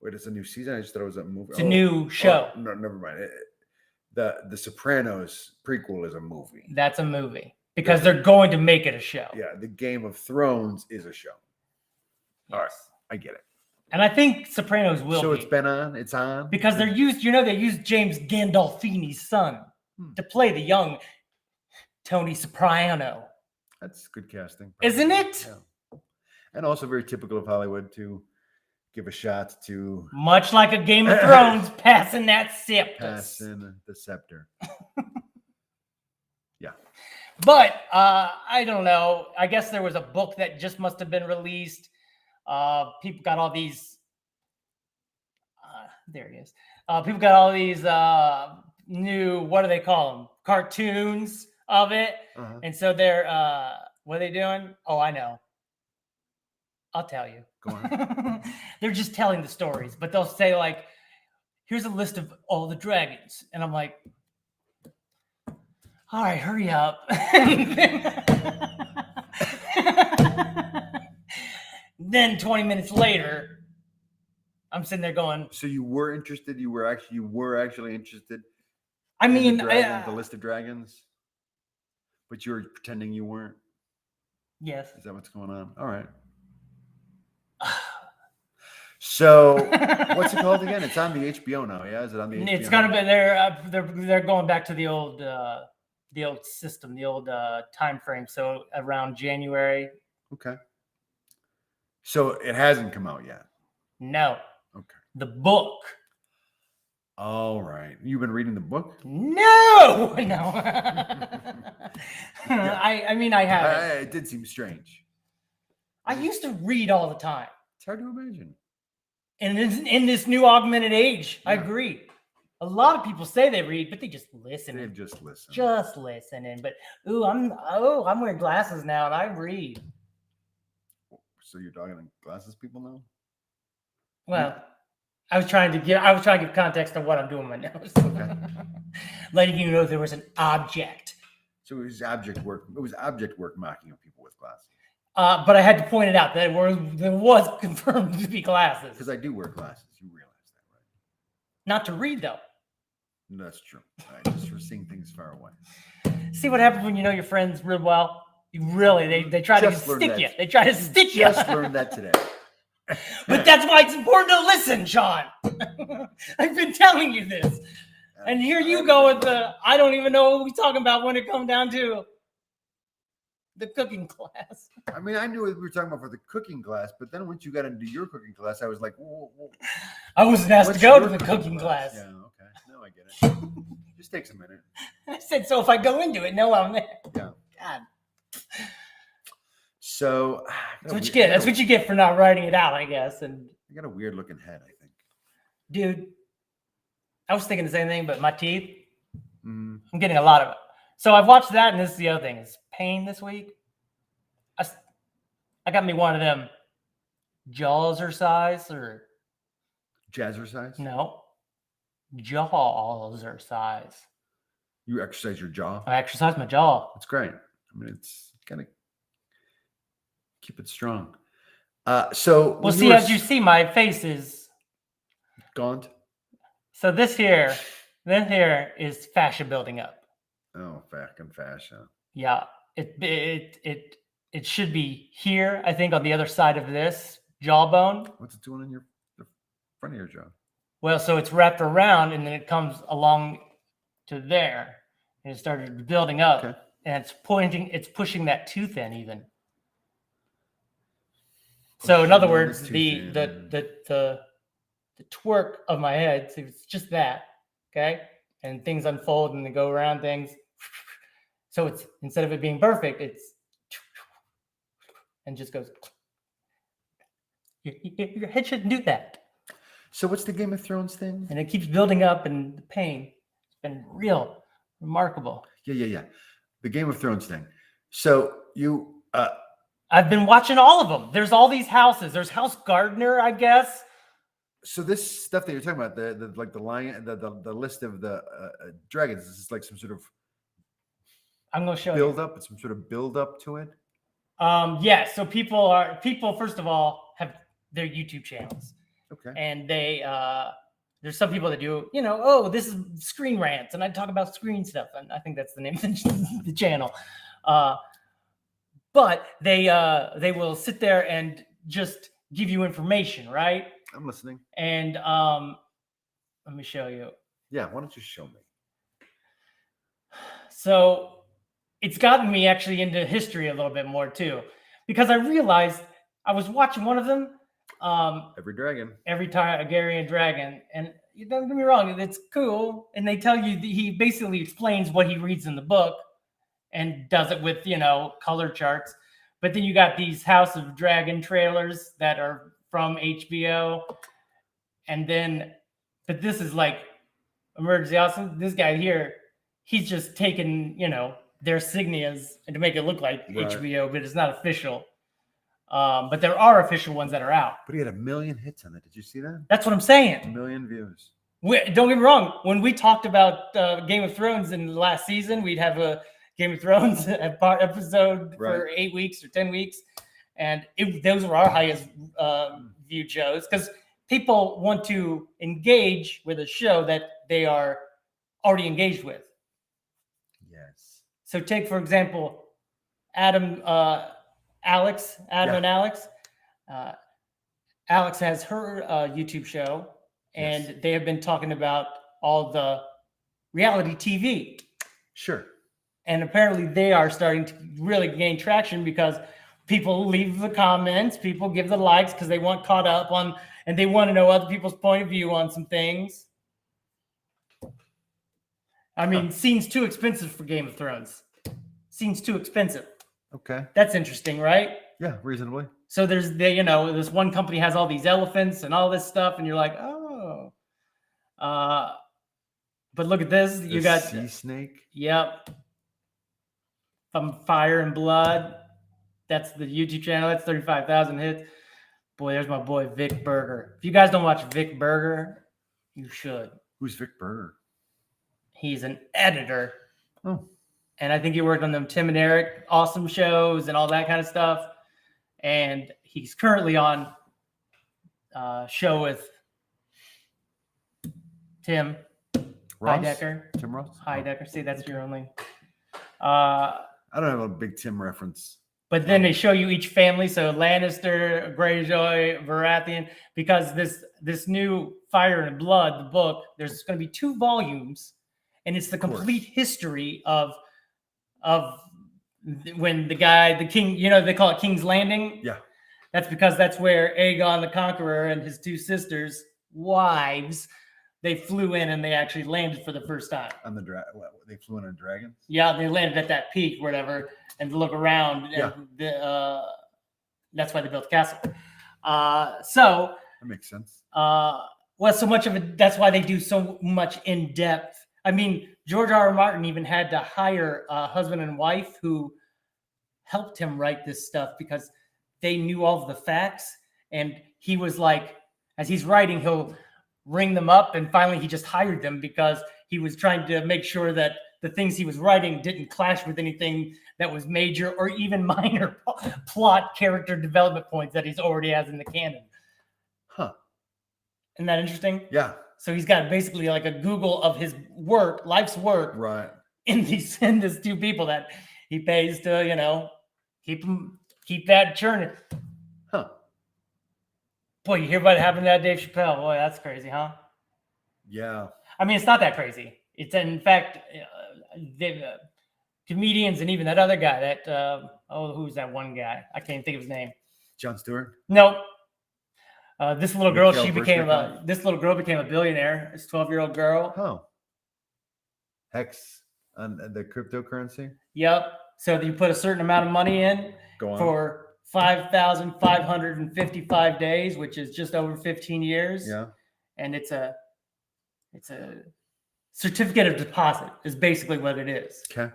Wait, it's a new season? I just thought it was a movie. It's a new show. No, never mind. The Sopranos prequel is a movie. That's a movie because they're going to make it a show. Yeah, the Game of Thrones is a show. All right, Yes. I get it. And I think Sopranos will So be. it's been on. It's on Because they used James Gandolfini's son to play the young Tony Soprano. That's good casting, Isn't probably. it? Yeah. And also very typical of Hollywood to give a shot to Much like a Game of Thrones, passing that scepter. pass in the scepter. Yeah. But I don't know. I guess there was a book that just must have been released. People got all these. There he is. People got all these new. What do they call them? Cartoons of it. Uh-huh. And so they're. What are they doing? Oh, I know. I'll tell you. Go on. They're just telling the stories, but they'll say like, "Here's a list of all the dragons," and I'm like, "All right, hurry up." Then 20 minutes later, I'm sitting there going, So you were interested? You were actually interested? I in mean, the list of dragons, but you were pretending you weren't. yes. Is that what's going on? All right. So what's it called again? It's on the HBO now. Yeah, is it on the HBO? It's gonna be they're going back to the old system, the old time frame. So around January. Okay. So it hasn't come out yet. No. Okay. The book. All right. You've been reading the book? No. I mean, I haven't. It did seem strange. I used to read all the time. It's hard to imagine. And in this new augmented age, I Yeah. agree. A lot of people say they read, but they just listen. They've just listened. Just listening. But I'm wearing glasses now and I read. So you're talking to glasses people now? Well, I was trying to give context to what I'm doing with my nose. Okay. Letting you know there was an object. So it was object work. It was object work mocking of people with glasses. But I had to point it out that there was confirmed to be glasses. Because I do wear glasses. You realize that, right? Not to read, though. No, that's true. Just for seeing things far away. See what happens when you know your friends real well? You really, they try Just to learned stick that. you. They try to stick you. Just learned that today. But that's why it's important to listen, Shawn. I've been telling you this. And here you go with I don't even know what we're talking about when it comes down to the cooking class. I mean, I knew what we were talking about for the cooking class, but then once you got into your cooking class, I was like, whoa. I wasn't asked to What's go to your the cooking class. Yeah, okay. No, I get it. Just takes a minute. I said, so if I go into it, no, I'm there. Yeah. God. So That's what you get. That's what you get for not writing it out, I guess. And I got a weird looking head, I think. dude, I was thinking the same thing, but my teeth, Mm. I'm getting a lot of it. So I've watched that, and this is the other thing. It's pain this week. I got me one of them jazzercise or Jazzercise? no, jazzercise. You exercise your jaw? I exercise my jaw. That's great. I mean, it's kind of keep it strong. So Well, see, as you see, my face is gaunt. so this here is fascia building up. Oh, fucking fascia. Yeah, it should be here. I think on the other side of this jawbone. What's it doing in the front of your jaw? Well, so it's wrapped around and then it comes along to there, and it started building up, Okay. and it's pushing that tooth in even. So in other words, Tooth the in. the twerk of my head, so it's just that, okay, and things unfold and they go around things. So it's instead of it being perfect, it's and just goes. Your head shouldn't do that. So what's the Game of Thrones thing? And it keeps building up, and the pain. It's been real, remarkable. Yeah. The Game of Thrones thing. So you I've been watching all of them. There's all these houses. There's House Gardner, I guess. so this stuff that you're talking about, the like the lion, the list of the dragons, is this like some sort of I'm gonna show build up, some sort of build up to it? you. Yeah. So people first of all have their YouTube channels, Okay. and they there's some people that do, oh, this is Screen Rants, and I talk about screen stuff, and I think that's the name of the channel. But they will sit there and just give you information, right? I'm listening. And let me show you. Yeah, why don't you show me? So it's gotten me actually into history a little bit more too, because I realized I was watching one of them. Every dragon. Every Targaryen dragon, and you don't get me wrong, it's cool. And they tell you he basically explains what he reads in the book and does it with color charts. But then you got these House of Dragon trailers that are from HBO, and then but this is like emergency awesome. This guy here, he's just taken their signias and to make it look like Right. HBO, but it's not official. But there are official ones that are out. But he had 1 million hits on it. Did you see that? That's what I'm 1 saying. million views. Don't get me wrong. When we talked about Game of Thrones in the last season, we'd have a Game of Thrones episode for 8 weeks or 10 weeks. And those were our highest viewed shows because people want to engage with a show that they are already engaged with. Yes. So take, for example, Adam and Alex. Alex has her YouTube show, and Yes. they have been talking about all the reality TV. Sure. And apparently they are starting to really gain traction because people leave the comments, people give the likes because they want caught up on, and they want to know other people's point of view on some things. I mean, seems too expensive for Game of Thrones. Seems too expensive. Okay. That's interesting, right? Yeah, reasonably. So there's this one company has all these elephants and all this stuff, and you're like, oh. But look at this. You The got sea snake. Yep. From Fire and Blood. That's the YouTube channel. That's 35,000 hits. Boy, there's my boy ViC Berger. If you guys don't watch ViC Berger, you should. Who's ViC Berger? He's an editor. Oh. And I think he worked on them Tim and Eric awesome shows and all that kind of stuff. And he's currently on a show with Tim Ross? Heidecker. Tim Ross? Heidecker. See, that's your only. I don't have a big Tim reference. But then they show you each family. So Lannister, Greyjoy, Baratheon, because this new Fire and Blood, the book, there's going to be 2 volumes, and it's the complete history of when the king, they call it King's Landing. Yeah. That's because that's where Aegon the Conqueror and his 2 sisters' wives, they flew in and they actually landed for the first time. On the they flew in on dragons? Yeah, they landed at that peak, whatever, and look around. Yeah. And that's why they built the castle. So That makes sense. so much of it, that's why they do so much in depth. I mean, George R. R. Martin even had to hire a husband and wife who helped him write this stuff because they knew all of the facts. And he was like, as he's writing, he'll ring them up. And finally, he just hired them because he was trying to make sure that the things he was writing didn't clash with anything that was major or even minor plot character development points that he's already has in the canon. Huh. Isn't that interesting? Yeah. So he's got basically like a Google of his work, life's work, Right. in these 2 people that he pays to, keep that churning. Huh. Boy, you hear about it happened to that Dave Chappelle? Boy, that's crazy, huh? Yeah. I mean, it's not that crazy. It's in fact, comedians and even that other guy that who's that one guy? I can't even think of his name. Jon Stewart? Nope. This little girl, Mikhail this little girl became a billionaire. This 12-year-old girl. Oh. Hex on the cryptocurrency? Yep. So you put a certain amount of money in Go on. for 5,555 days, which is just over 15 years. Yeah. And it's a certificate of deposit is basically what it is. Okay.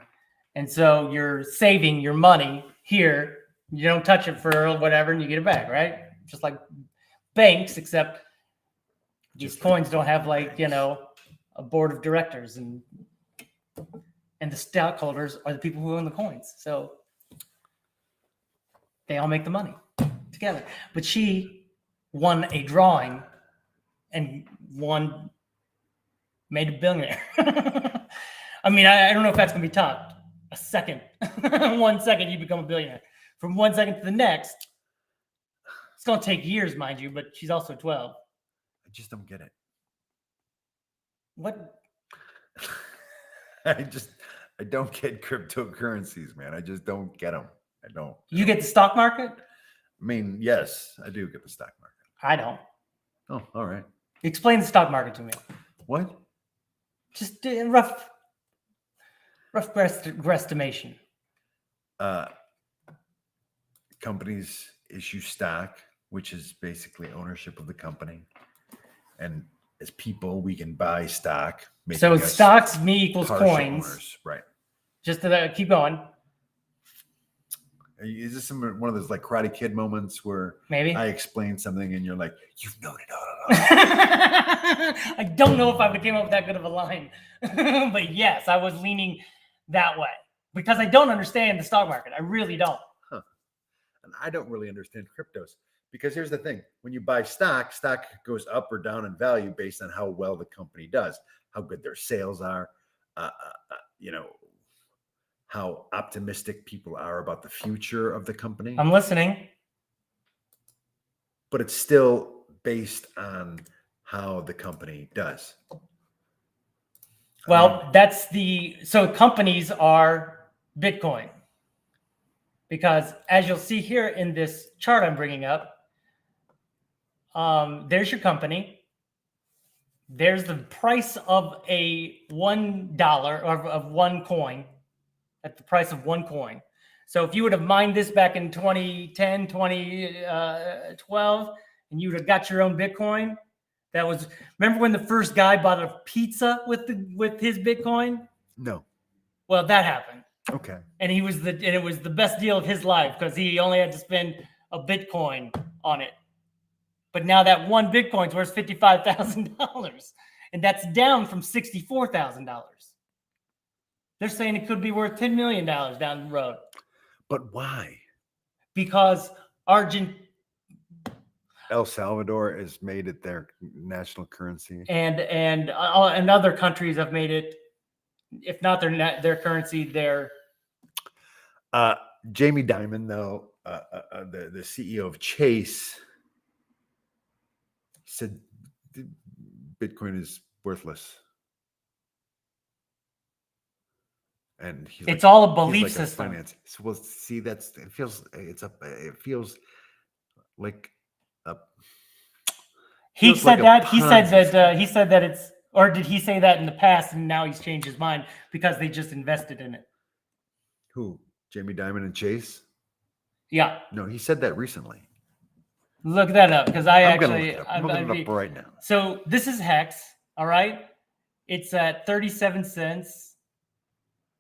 And so you're saving your money here. You don't touch it for whatever, and you get it back, right? Just like banks, except these coins don't have a board of directors, and the stockholders are the people who own the coins. So they all make the money together. But she won a drawing and made a billionaire. I mean, I don't know if that's going to be topped. A second. 1 second, you become a billionaire. From 1 second to the next, it's going to take years, mind you, but she's also 12. I just don't get it. What? I don't get cryptocurrencies, man. I just don't get them. I don't. You get the stock market? I mean, yes, I do get the stock market. I don't. Oh, all right. Explain the stock market to me. What? Just rough guesstimation. Companies issue stock, which is basically ownership of the company. And as people, we can buy stock. So making us stocks me equals partial coins. owners. Right. Just to keep going. Is this one of those like Karate Kid moments where Maybe. I explain something and you're like, you've known it all along? I don't know if I would have came up with that good of a line. But yes, I was leaning that way because I don't understand the stock market. I really don't. Huh. And I don't really understand cryptos because here's the thing. When you buy stock goes up or down in value based on how well the company does, how good their sales are, how optimistic people are about the future of the company. I'm listening. but it's still based on how the company does. Well, so companies are Bitcoin. Because as you'll see here in this chart I'm bringing up, there's your company. There's the price of a $1 or of one coin, at the price of one coin. So if you would have mined this back in 2010, 2012, and you would have got your own Bitcoin, remember when the first guy bought a pizza with his Bitcoin? No. Well, that happened. Okay. And it was the best deal of his life because he only had to spend a Bitcoin on it. But now that one Bitcoin's worth $55,000, and that's down from $64,000. They're saying it could be worth $10 million down the road. But why? Because El Salvador has made it their national currency, and other countries have made it, if not their currency, their. Jamie Dimon, though, the CEO of Chase, said Bitcoin is worthless, and it's all a belief system. So, well, see, it feels like he said that it's, or did he say that in the past and now he's changed his mind because they just invested in it? Who? Jamie Dimon and Chase? Yeah. No, he said that recently. Look that up because I'm looking it up right now. So this is Hex, all right? It's at 37 cents,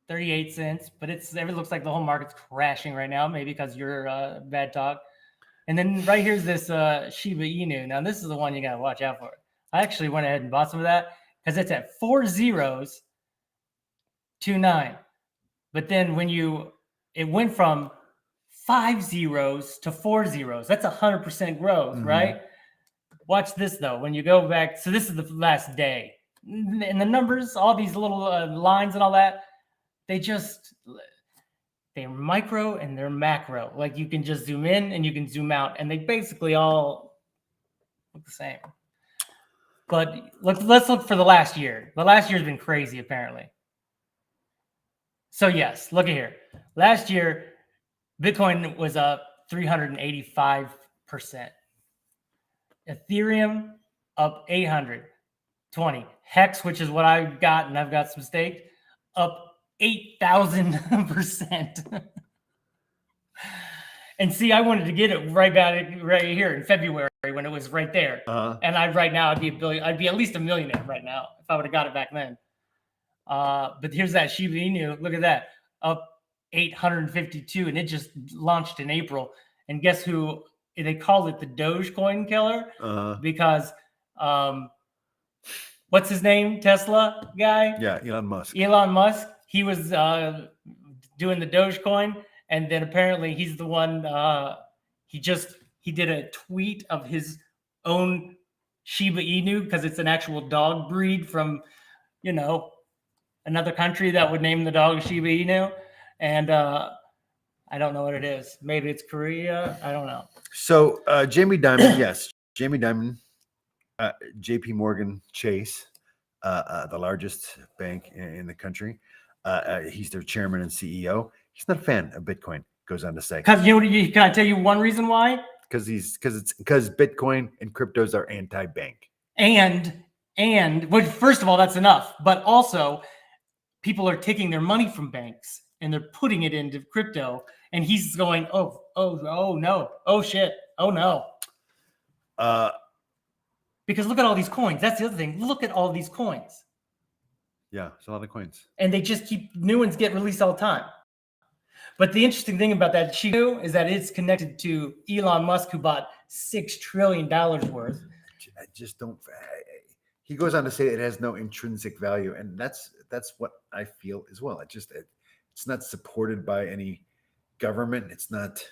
38 cents, but it looks like the whole market's crashing right now, maybe because you're bad talk. And then right here's this Shiba Inu. Now this is the one you gotta watch out for. I actually went ahead and bought some of that because it's at 4029. But then it went from 5 zeros to 4 zeros. That's 100% growth, right? Watch this though. When you go back, so this is the last day, and the numbers, all these little lines and all that, they're micro and they're macro. Like you can just zoom in and you can zoom out, and they basically all look the same. But let's look for the last year. The last year's been crazy, apparently. So yes, look at here. Last year, Bitcoin was up 385%. Ethereum up 820. Hex, which is what I got, and I've got some staked, up 8,000%. And see, I wanted to get it right here in February when it was right there. And right now I'd be at least a millionaire right now if I would have got it back then. But here's that Shiba Inu. Look at that, up 852, and it just launched in April. And guess who? They call it the Dogecoin killer because what's his name? Tesla guy? Yeah, Elon Musk. Elon Musk. He was doing the Dogecoin, and then apparently he's the one. He did a tweet of his own Shiba Inu because it's an actual dog breed from, another country that would name the dog Shiba Inu, and I don't know what it is. Maybe it's Korea. I don't know. So Jamie Dimon, yes, Jamie Dimon, J.P. Morgan Chase, the largest bank in the country. He's their chairman and CEO. He's not a fan of Bitcoin. Goes on to say, because can I tell you one reason why? Because Bitcoin and cryptos are anti-bank. And well, first of all, that's enough. But also, people are taking their money from banks and they're putting it into crypto. And he's going, oh no, oh shit, oh no. Because look at all these coins. That's the other thing. Look at all these coins. Yeah, it's a lot of coins. And they just new ones get released all the time. But the interesting thing about that Shiba is that it's connected to Elon Musk, who bought $6 trillion worth. I just don't. He goes on to say it has no intrinsic value, and that's what I feel as well. It's not supported by any government. It's not.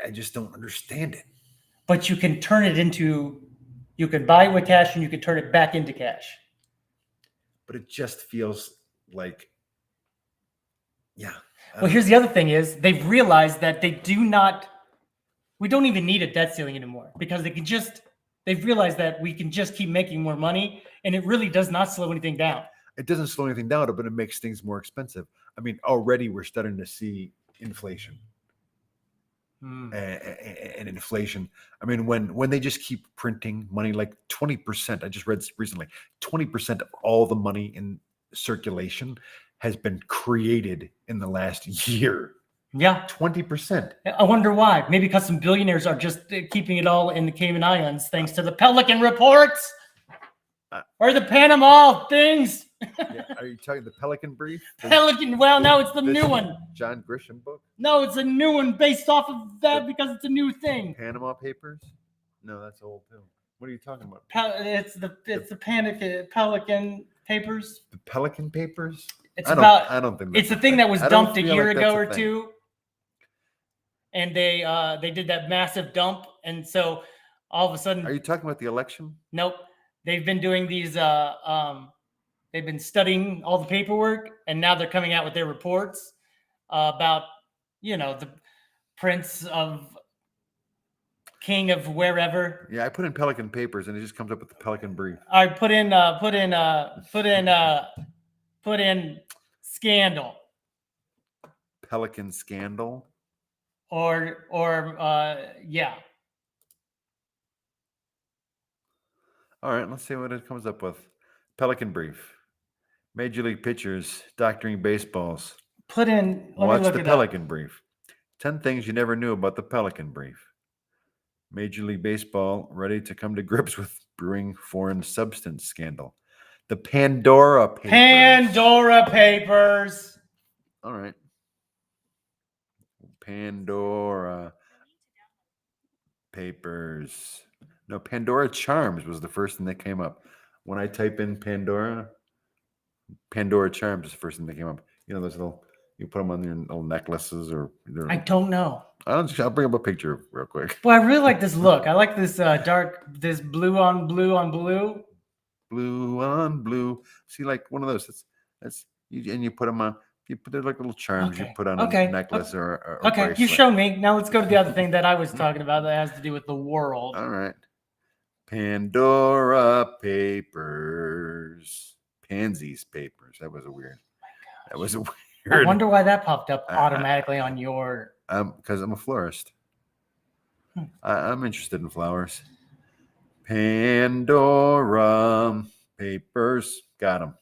I just don't understand it. But you can turn it into. You can buy it with cash, and you can turn it back into cash. But it just feels like. Yeah. Well, here's the other thing is they've realized that they do not we don't even need a debt ceiling anymore because they've realized that we can just keep making more money, and it really does not slow anything down. It doesn't slow anything down, but it makes things more expensive. I mean, already we're starting to see inflation. And inflation. I mean, when they just keep printing money, like 20%, I just read recently, 20% of all the money in circulation has been created in the last year. Yeah. 20%. I wonder why. Maybe because some billionaires are just keeping it all in the Cayman Islands thanks to the Pelican reports or the Panama things. Yeah. Are you talking the Pelican Brief? Pelican. Well, no, it's the new one. John Grisham book? No, it's a new one based off of that because it's a new thing. Panama Papers? No, that's old too. What are you talking about? It's the Pelican Papers. The Pelican Papers? It's about. I don't think it's a thing that was I don't dumped a feel year like ago that's a or thing. two, and they did that massive dump, and so all of a sudden, Are you talking about the election? nope, they've been doing these. They've been studying all the paperwork, and now they're coming out with their reports about the Prince of King of wherever. Yeah, I put in Pelican Papers and it just comes up with the Pelican Brief. I put in scandal Pelican Scandal. or yeah. All right, let's see what it comes up with. Pelican Brief. Major League pitchers doctoring baseballs. Put in. Let me Watch look the it Pelican Brief. 10 things you never knew about the Pelican Brief. Major League Baseball ready to come to grips with brewing foreign substance scandal. The Pandora Papers. Pandora Papers. All right. Pandora Papers. No, Pandora Charms was the first thing that came up. When I type in Pandora Charms is the first thing that came up. Those little, you put them on your little necklaces or. I don't know. I'll bring up a picture real quick. Well, I really like this look. I like this this blue on blue on blue. Blue on blue. See, like one of those. That's and you put them on. They're like little charms you put on a necklace or okay. bracelet. You showed me. Now let's go to the other thing that I was talking about that has to do with the world. All right. Pandora Papers. Pansies Papers. That was a weird. That was a weird. I wonder why that popped up automatically on your. Because I'm a florist. I'm interested in flowers. Pandora Papers. Got them.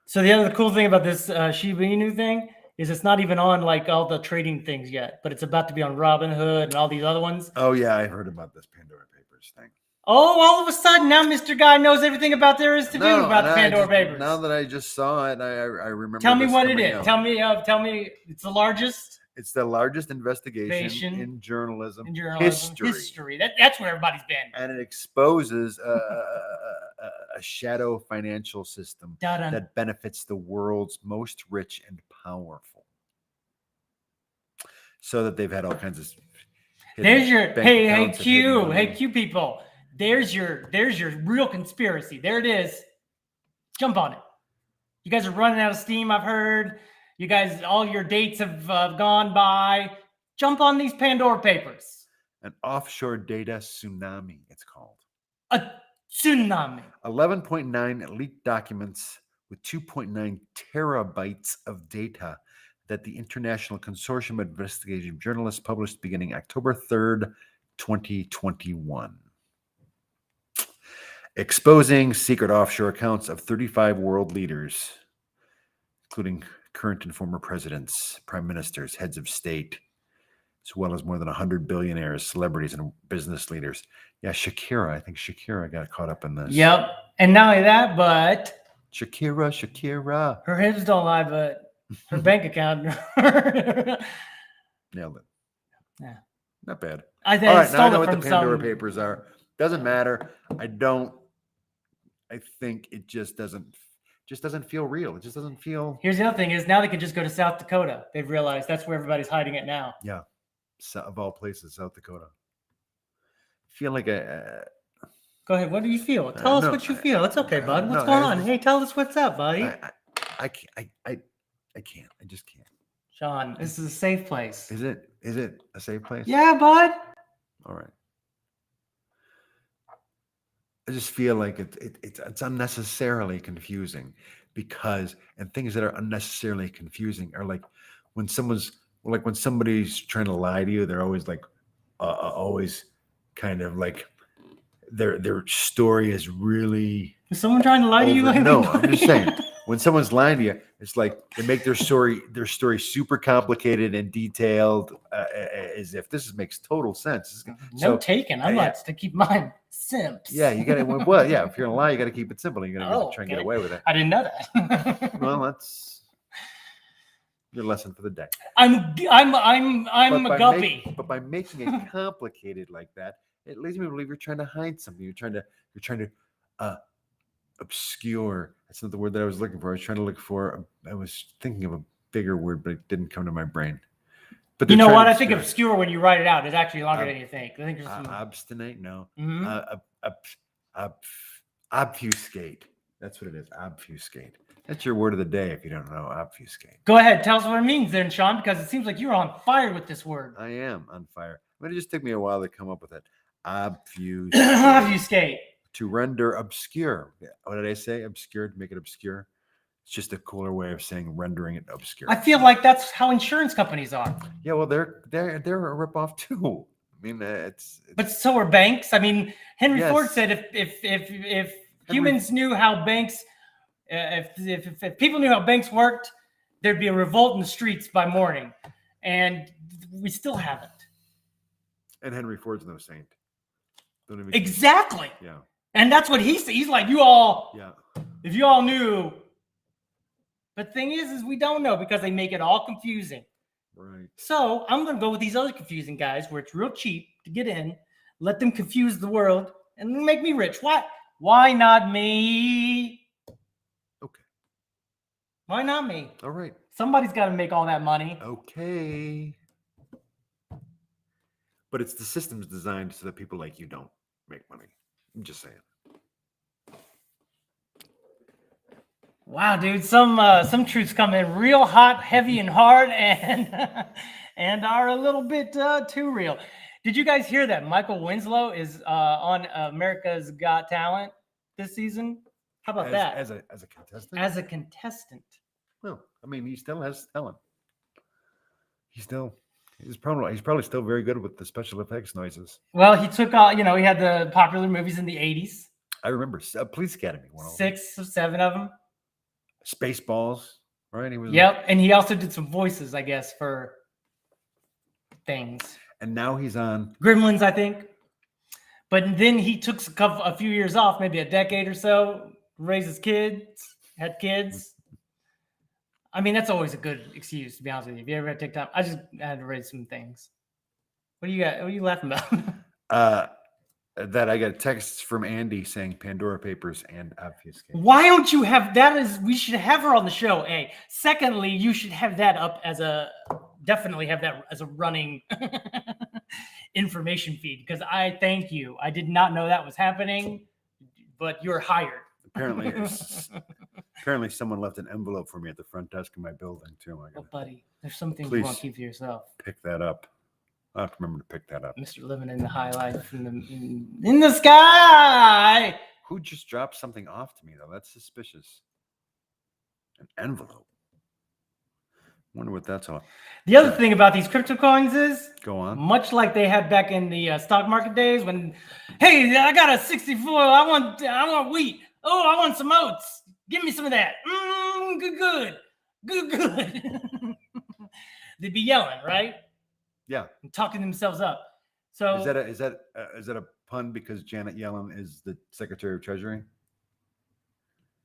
So the other cool thing about this Shiba Inu thing is it's not even on like all the trading things yet, but it's about to be on Robinhood and all these other ones. Oh yeah, I heard about this Pandora Papers thing. Oh, all of a sudden now Mr. Guy knows everything about there is to do about the Pandora Papers. Now that I just saw it, I remember. Tell me what it is. Out. Tell me. It's the largest. It's the largest investigation in journalism history. That's where everybody's been. And it exposes a shadow financial system that benefits the world's most rich and powerful. So that they've had all kinds of. There's your hey Q people. There's your real conspiracy. There it is. Jump on it. You guys are running out of steam, I've heard. You guys, all your dates have gone by. Jump on these Pandora Papers. An offshore data tsunami, it's called. A tsunami. 11.9 leaked documents with 2.9 terabytes of data that the International Consortium of Investigative Journalists published beginning October 3rd, 2021. Exposing secret offshore accounts of 35 world leaders, including current and former presidents, prime ministers, heads of state, as well as more than 100 billionaires, celebrities, and business leaders. Yeah, Shakira. I think Shakira got caught up in this. Yep. And not only that, but Shakira. Her hips don't lie, but her bank account. Nailed it. Yeah. Not bad. I think all right, now I know what the Pandora Papers are. Doesn't matter. I think it just doesn't feel real. It just doesn't feel. Here's the other thing: is now they can just go to South Dakota. They've realized that's where everybody's hiding it now. Yeah, of all places, South Dakota. I feel like a. Go ahead. What do you feel? Tell us what you feel. It's okay, bud. What's going on? Hey, tell us what's up, buddy. I can't. I just can't. Shawn, this is a safe place. Is it? Is it a safe place? Yeah, bud. All right. I just feel like it's unnecessarily confusing because, and things that are unnecessarily confusing are like when somebody's trying to lie to you, they're always like, always kind of like their story is really. Is someone trying to lie to you? No, I'm just saying. When someone's lying to you, it's like they make their story super complicated and detailed, as if makes total sense. No taken. I'm like to keep mine simps. Yeah, you got to. Well, yeah. If you're gonna lie, you got to keep it simple. You're gonna try and get away with it. I didn't know that. Well, that's your lesson for the day. I'm a guppy. But by making it complicated like that, it leads me to believe you're trying to hide something. You're trying to obscure. That's not the word that I was looking for. I was trying to look for. I was thinking of a bigger word, but it didn't come to my brain. But you know what? I think obscure when you write it out is actually longer than you think. I think there's some... obstinate. No. Mm-hmm. Obfuscate. That's what it is. Obfuscate. That's your word of the day. If you don't know, obfuscate. Go ahead. Tell us what it means, then, Shawn, because it seems like you're on fire with this word. I am on fire. But it just took me a while to come up with it. Obfuscate. Obfuscate. To render obscure. What did I say? Obscure, to make it obscure. It's just a cooler way of saying rendering it obscure. I feel like that's how insurance companies are. Yeah, well, they're a ripoff too. I mean, it's but so are banks. I mean, Henry Yes. Ford said if humans knew how banks, if people knew how banks worked, there'd be a revolt in the streets by morning, and we still haven't. And Henry Ford's no saint. Don't even Exactly. Yeah. And that's what he said. He's like, you all, Yeah. if you all knew. But the thing is we don't know because they make it all confusing. Right. So I'm going to go with these other confusing guys where it's real cheap to get in, let them confuse the world, and make me rich. Why not me? Okay. Why not me? All right. Somebody's got to make all that money. Okay. But it's the system's designed so that people like you don't make money. I'm just saying. Wow, dude, some truths come in real hot, heavy, and hard, and and are a little bit too real. Did you guys hear that Michael Winslow is on America's Got Talent this season? How about that? As a contestant? As a contestant. Well, I mean, he still has talent. He's probably still very good with the special effects noises. Well, he took he had the popular movies in the 80s. I remember Police Academy. 6 or 7 of them. Spaceballs, right? He was. Yep, and he also did some voices, I guess, for things. And now he's on Gremlins, I think. But then he took a few years off, maybe a decade or so, raised his kids, had kids. I mean, that's always a good excuse, to be honest with you. If you ever had to take time, I just had to raise some things. What do you got? What are you laughing about? That I got texts from Andy saying Pandora Papers and Obfuscate. Why don't you have that? We should have her on the show. A. Secondly, you should have that up as definitely have that as a running information feed, because I thank you. I did not know that was happening, but you're hired. Apparently someone left an envelope for me at the front desk of my building too. Well, buddy, there's some things Please you want to keep to yourself. pick that up. I'll have to remember to pick that up. Mr. Living in the high life in the sky. Who just dropped something off to me though? That's suspicious. An envelope. Wonder what that's all. The other thing about these crypto coins is, Go on. much like they had back in the stock market days when, hey, I got a 64. I want wheat. Oh, I want some oats. Give me some of that. Good. They'd be yelling, right? Yeah. And talking themselves up. So Is that a pun because Janet Yellen is the Secretary of Treasury?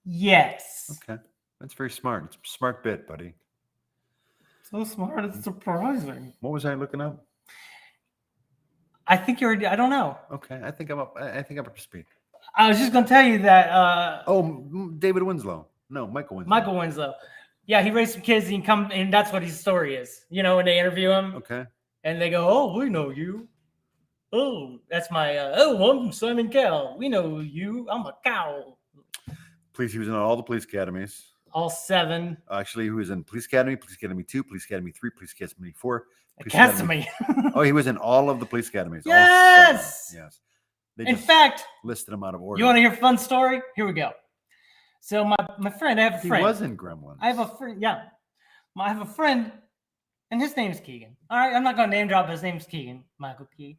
yes. Okay. That's very smart. It's a smart bit, buddy. So smart, it's surprising. What was I looking up? I think you're. I don't know. Okay. I think I'm up to speed. I was just gonna tell you that. David Winslow. No, Michael Winslow. Michael Winslow. Yeah, he raised some kids and that's what his story is. When they interview him. Okay. And they go, oh, we know you. Oh, that's my, I'm Simon Cowell. We know you. I'm a cow. He was in all the police academies. All 7. Actually, he was in Police Academy, Police Academy 2, Police Academy 3, Police Academy 4, Police Academy. Oh, he was in all of the police academies. all Yes! 7. Yes. They In just fact, listed them out of order. you want to hear a fun story? Here we go. So my friend, I have a He friend. was in Gremlins. I have a friend. Yeah, I have a friend, and his name is Keegan. All right, I'm not going to name drop, but his name is Keegan, Michael Key.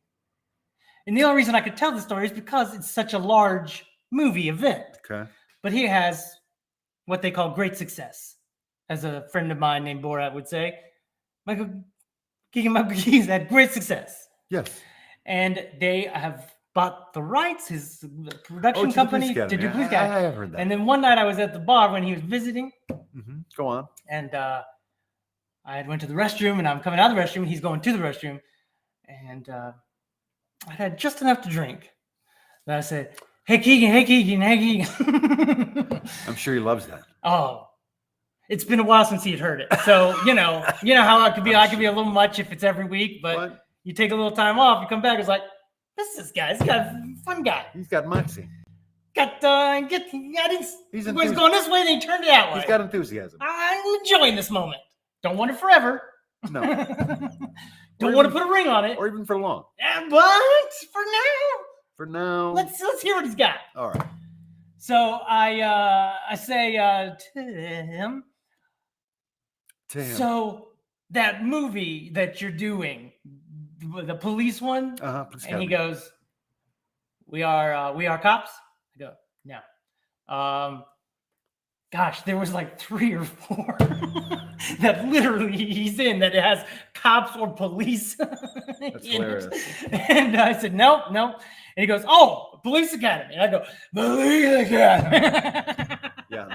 And the only reason I could tell the story is because it's such a large movie event. Okay. But he has what they call great success, as a friend of mine named Borat would say. Michael Keegan's had great success, Yes. and they have bought the rights, his production to the company, Police to do Academy. Police I Academy. have heard that. And then one night I was at the bar when he was visiting, Go on. and I had went to the restroom, and I'm coming out of the restroom. He's going to the restroom, and I had just enough to drink. And I said, "Hey Keegan, hey Keegan, hey Keegan." I'm sure he loves that. Oh, it's been a while since he had heard it. So you know how it could be. I could be a little much if it's every week, but What? you take a little time off, you come back, it's like, this guy. This guy's a fun guy. He's got moxie. I didn't. He's It was going this way, then he turned it that way. He's got enthusiasm. I'm enjoying this moment. Don't want it forever. No. Don't want to put a ring on it. Or even for long. Yeah, but for now, For now. let's hear what he's got. All right. So I say to him. To him. So that movie that you're doing, the police one, Police and he Academy. goes, "We are cops." I go, "No." Gosh, there was like 3 or 4 that literally he's in that it has cops or police. That's in it. hilarious. And I said, "No." And he goes, "Oh, Police Academy." And I go, "Police Academy." Yeah.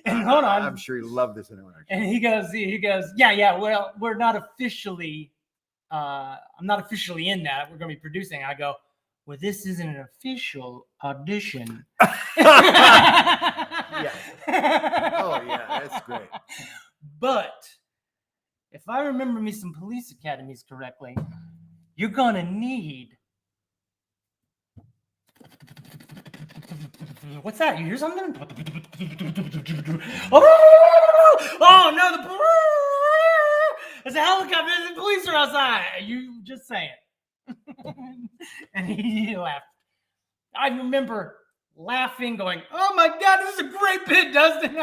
And hold on. I'm sure he loved this interaction. And he goes, yeah. Well, we're not officially. I'm not officially in that. We're going to be producing. I go, well, this isn't an official audition. Yeah. Oh, yeah. That's great. But if I remember me some police academies correctly, you're going to need. What's that? You hear something? Oh no! There's a helicopter. The police are outside. You just saying. And he laughed. I remember laughing, going, "Oh my God, this is a great bit, Dustin!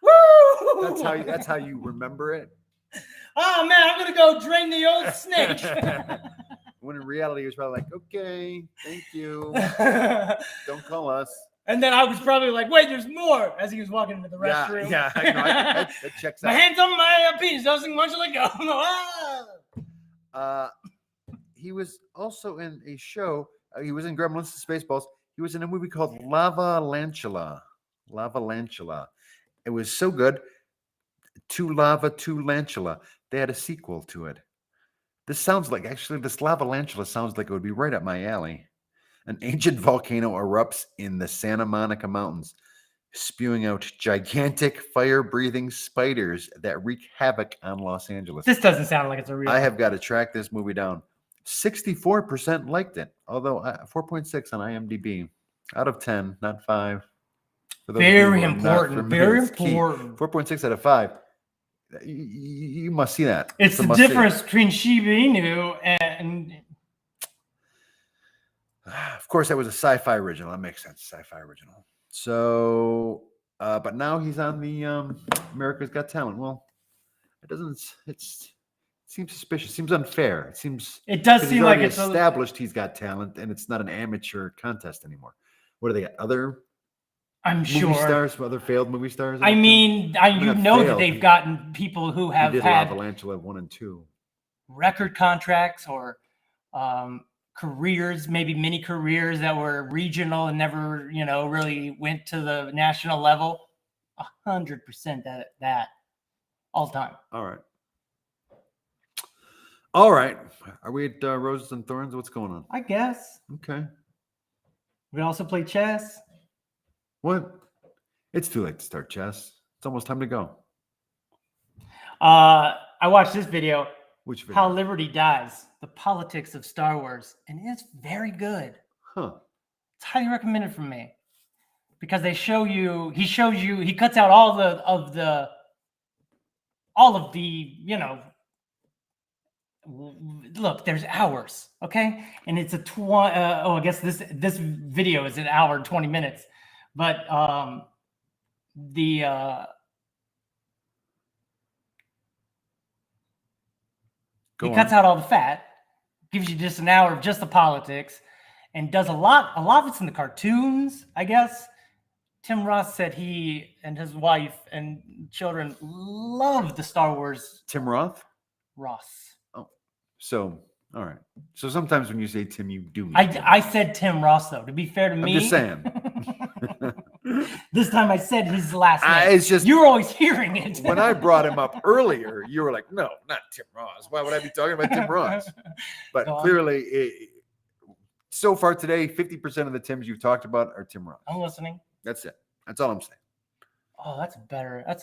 Woo!" That's how you remember it. Oh man, I'm gonna go drain the old snake. When in reality, he was probably like, "Okay, thank you. Don't call us." And then I was probably like, "Wait, there's more!" As he was walking into the restroom. Yeah, I know, that checks My out. hands on my penis, Dustin. Why don't you let go? He was also in a show. He was in Gremlins, Spaceballs. He was in a movie called Lava Lantula. It was so good. To Lava, to Lantula. They had a sequel to it. This Lava Lantula sounds like it would be right up my alley. An ancient volcano erupts in the Santa Monica Mountains, spewing out gigantic fire-breathing spiders that wreak havoc on Los Angeles. This doesn't sound like it's a real. I have got to track this movie down. 64% liked it, although 4.6 on IMDb. Out of 10, not 5. For those of you Very who are not important. familiar, Very it's key. important. 4.6 out of 5. You must see that. It's a the must-see. difference between Shiba Inu and. Of course, that was a sci-fi original. That makes sense. Sci-fi original. So, but now he's on the America's Got Talent. Well, it doesn't. It seems suspicious. Seems unfair. It seems. It does 'cause seem he's like already it's established. He's got talent, and it's not an amateur contest anymore. What do they got? Other I'm movie sure. stars, other failed movie stars. I mean, you not know that failed. they've gotten people who he have did had Lava Lantula 1 and 2. record contracts or careers, maybe mini careers that were regional and never, really went to the national level. 100% that all the time. All right. Are we at Roses and Thorns? What's going on? I guess Okay. we also play chess. What? It's too late to start chess. It's almost time to go. I watched this video, Which video? How Liberty Dies, the politics of Star Wars, and it's very good. Huh. It's highly recommended from me because he cuts out all of the look, there's hours, okay, and it's I guess this video is an hour and 20 minutes, but he cuts out all the fat, gives you just an hour of just the politics, and does a lot of it's in the cartoons, I guess. Tim Ross said he and his wife and children love the Star Wars. Tim Roth? Ross. Oh, so, all right. So sometimes when you say Tim, you do mean Tim. I said Tim Ross, though, to be fair to me. I'm just saying. This time I said his last name. It's just you were always hearing it. when I brought him up earlier, you were like, no, not Tim Ross. Why would I be talking about Tim Ross? But clearly, so far today, 50% of the Tims you've talked about are Tim Ross. I'm listening. That's it. That's all I'm saying. Oh, that's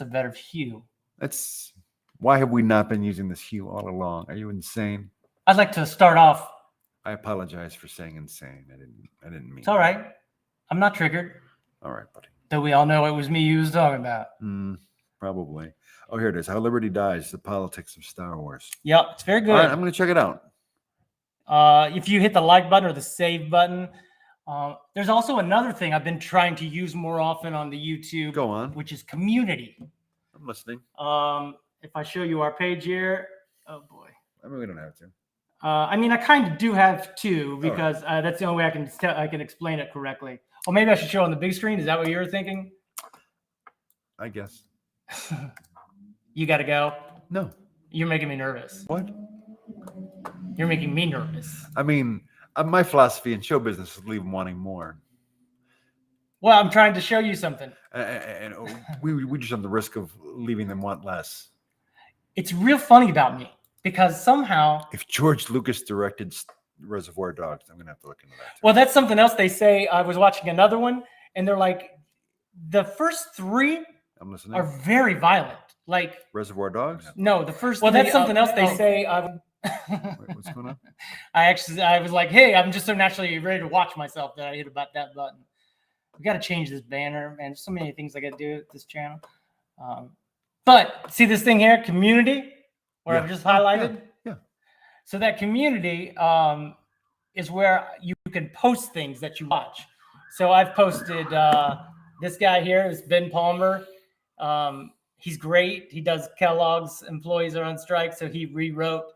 a better hue. That's why have we not been using this hue all along? Are you insane? I'd like to start off. I apologize for saying insane. I didn't mean. It's all right. I'm not triggered. All right, buddy. Though we all know it was me you was talking about. Probably. Oh, here it is. How Liberty Dies: The Politics of Star Wars. Yep, it's very good. All right, I'm going to check it out. If you hit the like button or the save button, there's also another thing I've been trying to use more often on the YouTube. Go on. Which is community. I'm listening. If I show you our page here, oh boy. I mean, we don't have to. I mean, I kind of do have two because that's the only way I can explain it correctly. Or maybe I should show on the big screen. Is that what you were thinking? I guess. You got to go. No. You're making me nervous. What? You're making me nervous. I mean, my philosophy in show business is leave them wanting more. Well, I'm trying to show you something. And we just have the risk of leaving them want less. It's real funny about me because somehow... If George Lucas directed Reservoir Dogs, I'm going to have to look into that too. Well, that's something else they say. I was watching another one, and they're like, the first three I'm listening. are very violent. Like Reservoir Dogs? No, the first three... Well, that's something else they say. Wait, what's going on? I was like, hey, I'm just so naturally ready to watch myself that I hit about that button. We got to change this banner, man. There's so many things I got to do with this channel. But see this thing here, community, where I've just highlighted? Yeah. So that community is where you can post things that you watch. So I've posted this guy here is Ben Palmer. He's great. He does Kellogg's. Employees are on strike, so he rewrote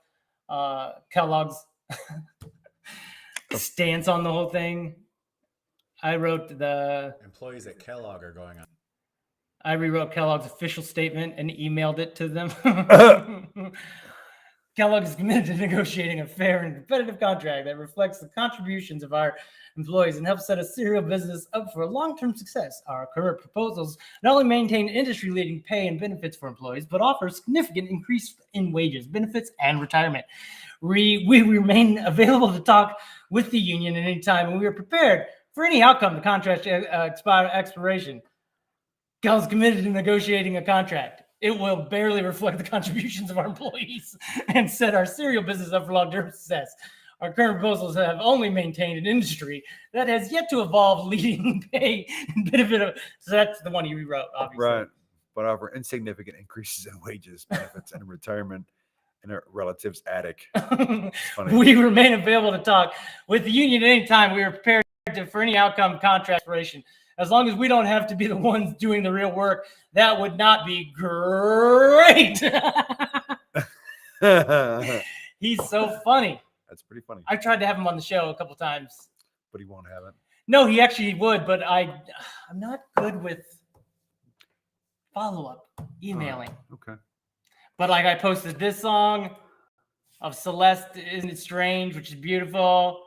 Kellogg's stance on the whole thing. I wrote the employees at Kellogg are going on. I rewrote Kellogg's official statement and emailed it to them. Kellogg is committed to negotiating a fair and competitive contract that reflects the contributions of our employees and helps set a cereal business up for long-term success. Our current proposals not only maintain industry-leading pay and benefits for employees, but offer significant increase in wages, benefits, and retirement. We remain available to talk with the union at any time, and we are prepared for any outcome the contract expiration. Kellogg's committed to negotiating a contract. It will barely reflect the contributions of our employees and set our cereal business up for long-term success. Our current proposals have only maintained an industry that has yet to evolve, leading pay and benefit of. So that's the one you rewrote, obviously. Right. But offer insignificant increases in wages, benefits, and retirement in a relative's attic. We remain available to talk with the union at any time. We are prepared for any outcome contract expiration. As long as we don't have to be the ones doing the real work, that would not be great. He's so funny. That's pretty funny. I tried to have him on the show a couple times. But he won't have it. No, he actually would, but I'm not good with follow-up emailing. Okay. But like I posted this song of Celeste, Isn't It Strange, which is beautiful.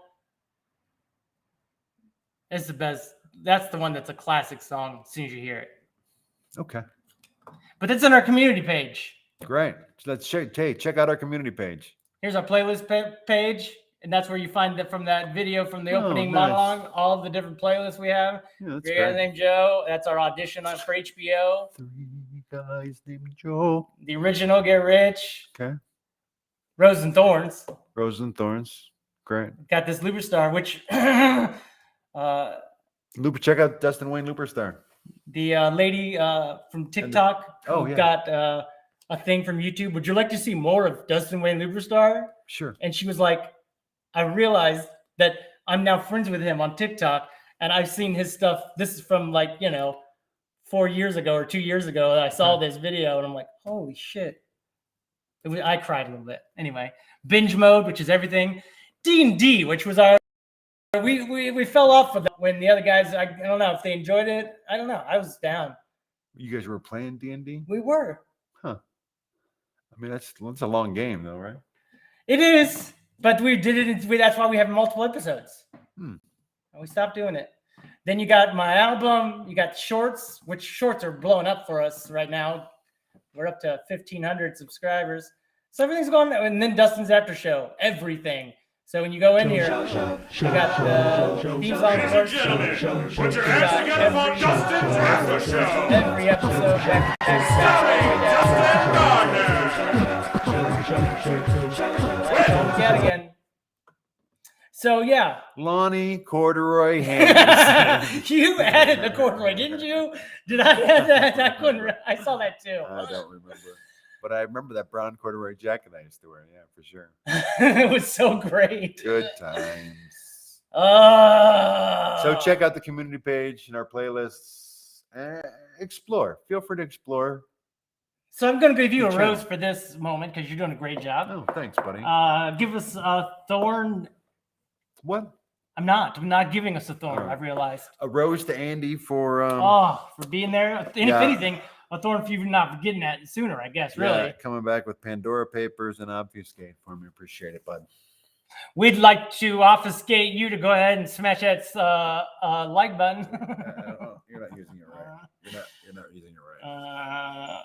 It's the best. That's the one that's a classic song as soon as you hear it. Okay. But it's on our community page. Great. So let's check out our community page. Here's our playlist page, and that's where you find it from that video from the opening nice. monologue, all of the different playlists we have. Yeah, that's Three guys great. named Joe. That's our audition for HBO. Three guys named Joe. The original Get Rich. Okay. Rose and Thorns. Roses and Thorns. Great. Got this Superstar, which Check out Dustin Wayne Looperstar. the lady from TikTok who yeah. got a thing from YouTube. Would you like to see more of Dustin Wayne Superstar? Sure. And she was like, I realized that I'm now friends with him on TikTok, and I've seen his stuff. This is from like, 4 years ago or 2 years ago. I saw this video, and I'm like, holy shit. I cried a little bit. Anyway, binge mode, which is everything. D&D, which was our. We fell off with that when the other guys. I don't know if they enjoyed it. I don't know. I was down. You guys were playing D&D? We were. Huh. I mean, that's a long game, though, right? It is, but we did it. That's why we have multiple episodes. Hmm. And we stopped doing it. Then you got my album. You got shorts, which shorts are blowing up for us right now. We're up to 1,500 subscribers. So everything's going. And then Dustin's after show, everything. So when you go in here, you got the theme song. Ladies and gentlemen, put your hands together for Dustin's After Show. Every episode. Dustin Again. So yeah, Lonnie corduroy hands. you added the corduroy, didn't you? Did I add that? I couldn't. I saw that too. I don't remember. But I remember that brown corduroy jacket I used to wear. Yeah, for sure. It was so great. Good times. Oh. So check out the community page and our playlists. Explore. Feel free to explore. So I'm going to give you a Good rose job. for this moment because you're doing a great job. Oh, thanks, buddy. Give us a thorn. What? I'm not giving us a thorn. Oh. I've realized. A rose to Andy for For being there. And if yeah. anything, a thorn for you not getting that sooner, I guess. Really. yeah, coming back with Pandora papers and obfuscate for me. Appreciate it, bud. We'd like to obfuscate you to go ahead and smash that like button. You're not using it right. You're not using it right.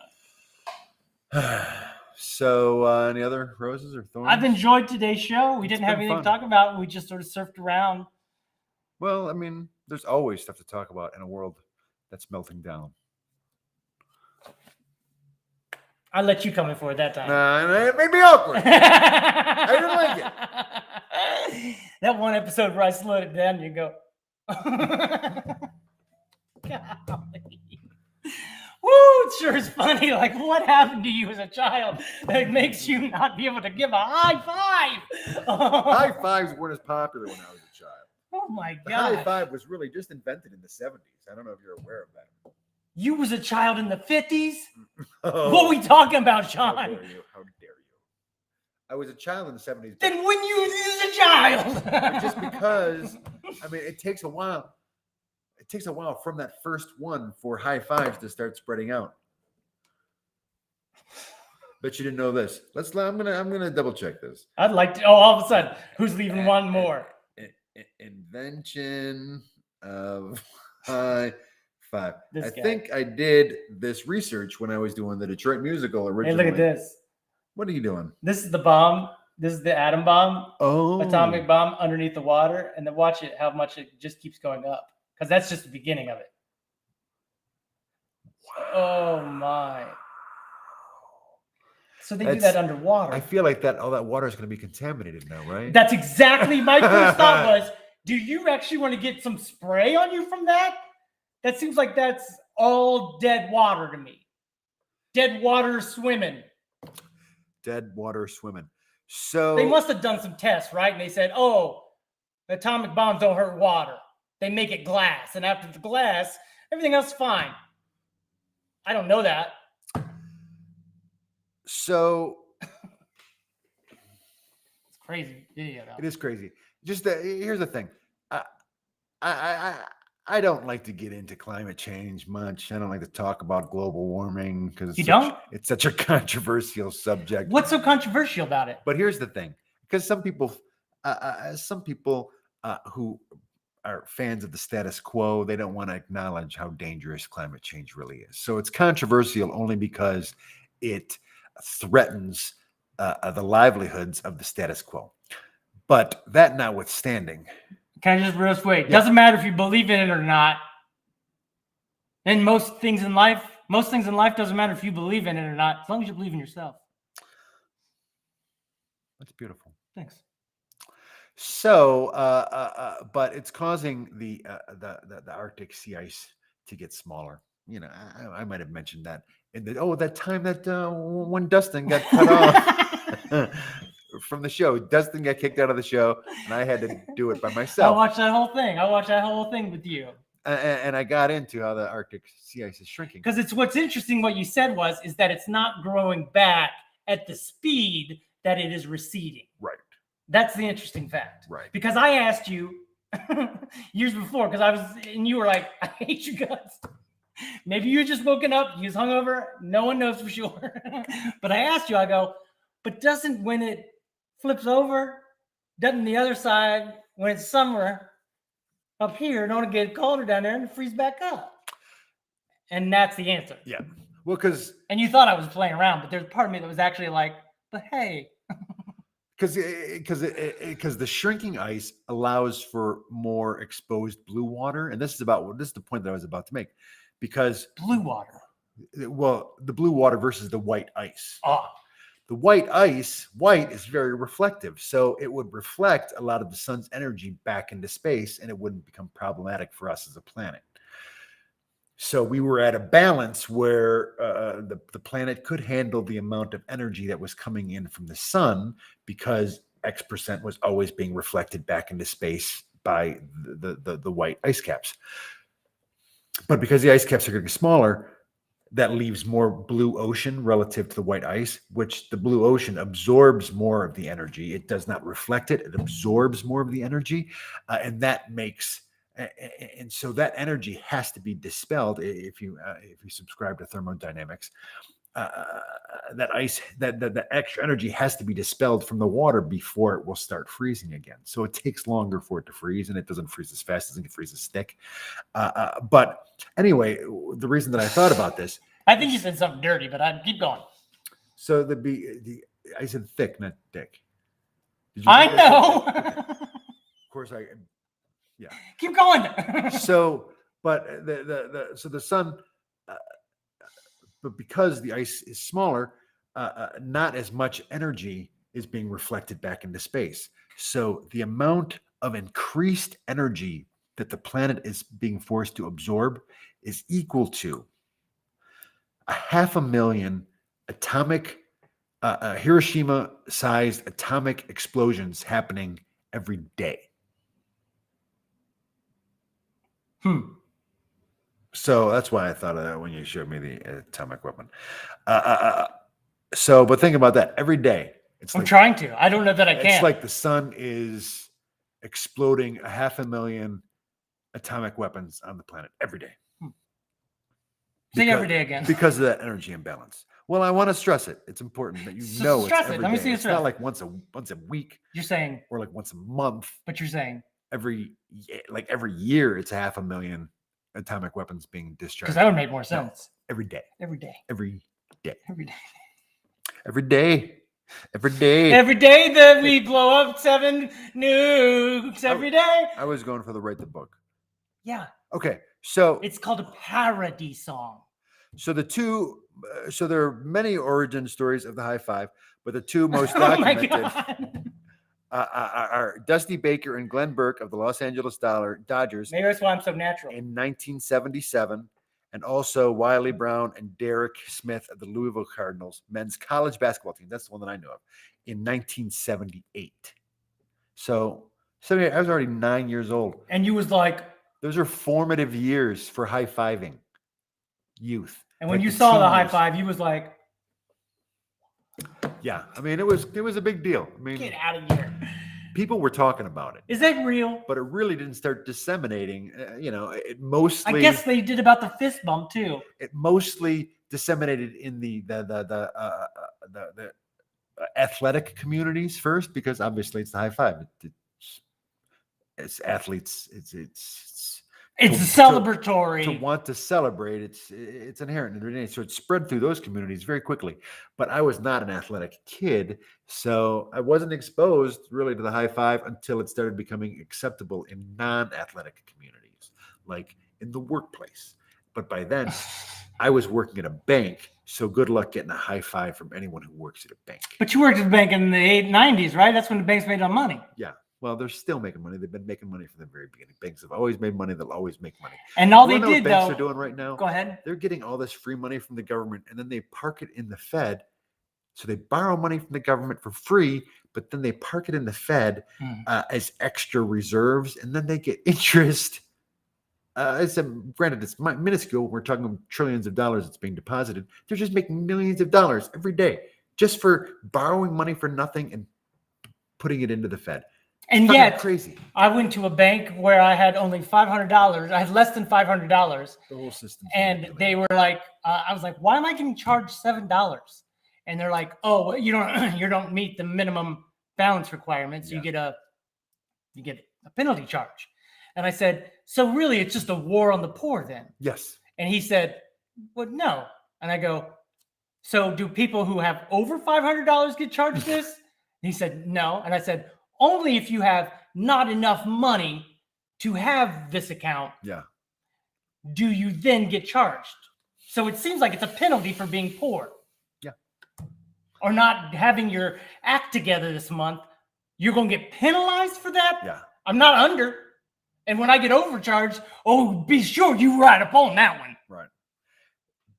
So, any other roses or thorns? I've enjoyed today's show. We didn't have been anything to fun. talk about. We just sort of surfed around. Well, I mean, there's always stuff to talk about in a world that's melting down. I let you come in for it that time. It made me awkward. I didn't like it. That one episode where I slowed it down and you go, golly. Woo, it sure is funny. Like, what happened to you as a child that makes you not be able to give a high five? High fives weren't as popular when I was a child. Oh my The high God. five was really just invented in the 70s. I don't know if you're aware of that. You was a child in the 50s? Oh, What we talking about, how Shawn? dare you? How dare you? I was a child in the 70s. but Then when you was a child. just because, I mean, it takes a while. It takes a while from that first one for high fives to start spreading out. Bet you didn't know this. I'm gonna double check this. I'd like to. Oh, all of a sudden, who's leaving one more? Invention of high five. This I guy. think I did this research when I was doing the Detroit musical Hey, originally. look at this. What are you doing? This is the bomb. This is the atom bomb, Oh, atomic bomb underneath the water, and then watch it. How much it just keeps going up, because that's just the beginning of it. Oh my! So they do That's- that underwater. I feel like all that water is going to be contaminated now, right? That's exactly my first thought was, do you actually want to get some spray on you from that? That seems like that's all dead water to me. Dead water swimming. Dead water swimming. So They must have done some tests, right? And they said, oh, atomic bombs don't hurt water. They make it glass. And after the glass, everything else is fine. I don't know that. So It's crazy video, though. it is crazy. Just here's the thing. I don't like to get into climate change much. I don't like to talk about global warming because You don't? It's such a controversial subject. What's so controversial about it? But here's the thing, because some people who are fans of the status quo, they don't want to acknowledge how dangerous climate change really is. So it's controversial only because it threatens the livelihoods of the status quo. But that notwithstanding, Can I just wait? Yeah. Doesn't matter if you believe in it or not. And most things in life doesn't matter if you believe in it or not, as long as you believe in yourself. that's beautiful. Thanks. So, but it's causing the Arctic sea ice to get smaller. You know, I might have mentioned that. That time that when Dustin got cut off. from the show. Dustin got kicked out of the show, and I had to do it by I myself. watched that whole thing. I watched that whole thing with you. And I got into how the Arctic sea ice is shrinking. Because it's what's interesting. What you said is that it's not growing back at the speed that it is receding. Right. That's the interesting fact. Right. Because I asked you years before, and you were like, I hate you guys. Maybe you just woken up, you was hungover. No one knows for sure. But I asked you, I go, but doesn't when it flips over, doesn't the other side, when it's summer up here, don't get colder down there and it freeze back up? And that's the answer. Yeah. Well, because And you thought I was playing around, but there's part of me that was actually like, but hey. because the shrinking ice allows for more exposed blue water, and this is the point that I was about to make, because Blue water. well, the blue water versus the white ice. Oh, The white is very reflective, so it would reflect a lot of the sun's energy back into space, and it wouldn't become problematic for us as a planet. So we were at a balance where the planet could handle the amount of energy that was coming in from the sun, because X% was always being reflected back into space by the white ice caps. But because the ice caps are going to be smaller, that leaves more blue ocean relative to the white ice, which the blue ocean absorbs more of the energy. It does not reflect it. It absorbs more of the energy. And that makes, and so that energy has to be dispelled if you subscribe to thermodynamics. That extra energy has to be dispelled from the water before it will start freezing again. So it takes longer for it to freeze, and it doesn't freeze as fast, doesn't freeze as thick. But anyway, the reason that I thought about this, I think you said something dirty, but I keep going. so I said thick, not thick. Did you I get that? know. Of course, yeah. Keep going. So, but so the sun, but because the ice is smaller, not as much energy is being reflected back into space. So the amount of increased energy that the planet is being forced to absorb is equal to 500,000 atomic, Hiroshima-sized atomic explosions happening every day. So that's why I thought of that when you showed me the atomic weapon. But think about that every day. I'm trying to. I don't know that I can. It's like the sun is exploding 500,000 atomic weapons on the planet every day. Say every day again. Because of that energy imbalance. Well, I want to stress it. It's important that you know it's every Let me day. see it It's stress. not like once a week You're saying, or like once a month. but you're saying, Every year, it's 500,000 atomic weapons being discharged. because that would make more sense. Every day. Every day. Every day. Every day. Every day. Every day. Every day that we blow up 7 nukes. Every day. I was going for the write the book. Yeah. Okay. So It's called a parody song. so there are many origin stories of the high five, but the two most Oh my documented God. are Dusty Baker and Glenn Burke of the Los Angeles Dodgers Maybe that's why I'm so natural. in 1977, and also Wiley Brown and Derek Smith of the Louisville Cardinals men's college basketball team. That's the one that I know of, in 1978. So 78, I was already 9 years old. And you was like, Those are formative years for high-fiving youth. and when Like you the saw the teen high years. five, you was like, Yeah, I mean, it was a big deal. I mean, get out of here. people were talking about it, Is that real? but it really didn't start disseminating. It mostly, I guess they did about the fist bump too. it mostly disseminated in the athletic communities first, because obviously it's the high five. It's athletes. It's It's to celebratory. want to celebrate. It's inherent in their DNA. So it spread through those communities very quickly. But I was not an athletic kid, so I wasn't exposed really to the high five until it started becoming acceptable in non-athletic communities, like in the workplace. But by then, I was working at a bank, so good luck getting a high five from anyone who works at a bank. But you worked at the bank in the 90s, right? That's when the banks made all money. Yeah. Well, they're still making money. They've been making money from the very beginning. Banks have always made money. They'll always make money. And all You they wanna know did, what banks though. are doing right now? Go ahead. They're getting all this free money from the government, and then they park it in the Fed. So they borrow money from the government for free, but then they park it in the Fed as extra reserves, and then they get interest. Granted, it's minuscule. We're talking trillions of dollars that's being deposited. They're just making millions of dollars every day just for borrowing money for nothing and putting it into the Fed. And Fucking yet, crazy. I went to a bank where I had only $500. I had less than $500. The whole system. And they were like, I was like, why am I getting charged $7? And they're like, oh, well, you don't meet the minimum balance requirements. You get a penalty charge. And I said, so really it's just a war on the poor then? Yes. And he said, well, no. And I go, so do people who have over $500 get charged this? And he said, no. And I said, only if you have not enough money to have this account. Yeah. Do you then get charged? So it seems like it's a penalty for being poor. Yeah. Or not having your act together this month. You're going to get penalized for that? Yeah. I'm not under. And when I get overcharged, oh, be sure you ride up on that one. Right.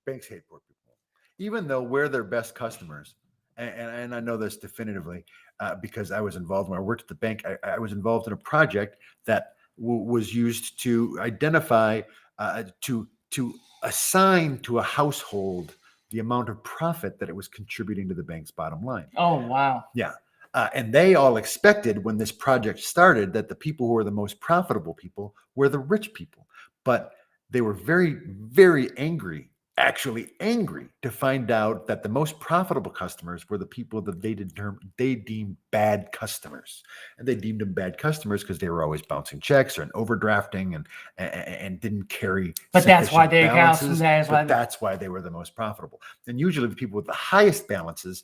Banks hate poor people. Even though we're their best customers. And I know this definitively because I was involved when I worked at the bank. I was involved in a project that was used to identify, to assign to a household the amount of profit that it was contributing to the bank's bottom line. Oh, wow. Yeah. And they all expected when this project started that the people who were the most profitable people were the rich people. But they were very, very angry, actually angry to find out that the most profitable customers were the people that they deemed bad customers. And they deemed them bad customers because they were always bouncing checks or overdrafting and didn't carry. But that's why they balances, that's why they were the most profitable. And usually the people with the highest balances,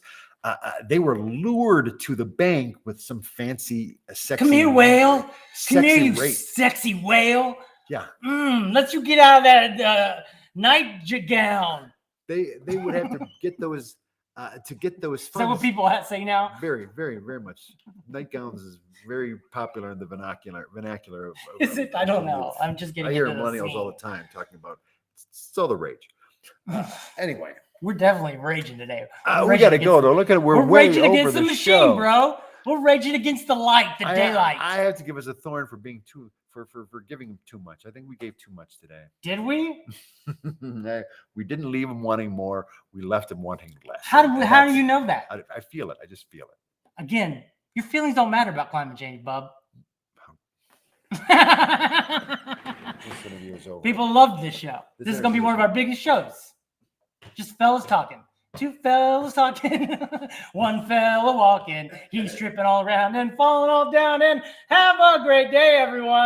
they were lured to the bank with some fancy, sexy. Come here, whale. Come here, you rate. sexy whale. Yeah. Let you get out of that nightgown. They would have to get those funds. Is that what people say now? Very, very, very much. Nightgowns is very popular in the vernacular. Is it? I don't know. I'm just getting. I hear into the millennials scene. all the time talking about. It's all the rage. Anyway, we're definitely raging today. We got to go though. Look at it. We're way raging over against the machine, show. Bro. We're raging against the light, the daylight. I have to give us a thorn for being for giving him too much. I think we gave too much today. Did we? We didn't leave him wanting more. We left him wanting less. How do you know that? I feel it. I just feel it. Again, your feelings don't matter about climate change, bub. This interview is over. People love this show. This is going to be one of our biggest shows. Just fellas talking. Two fellas talking. One fella walking. He's tripping all around and falling all down. And have a great day, everyone.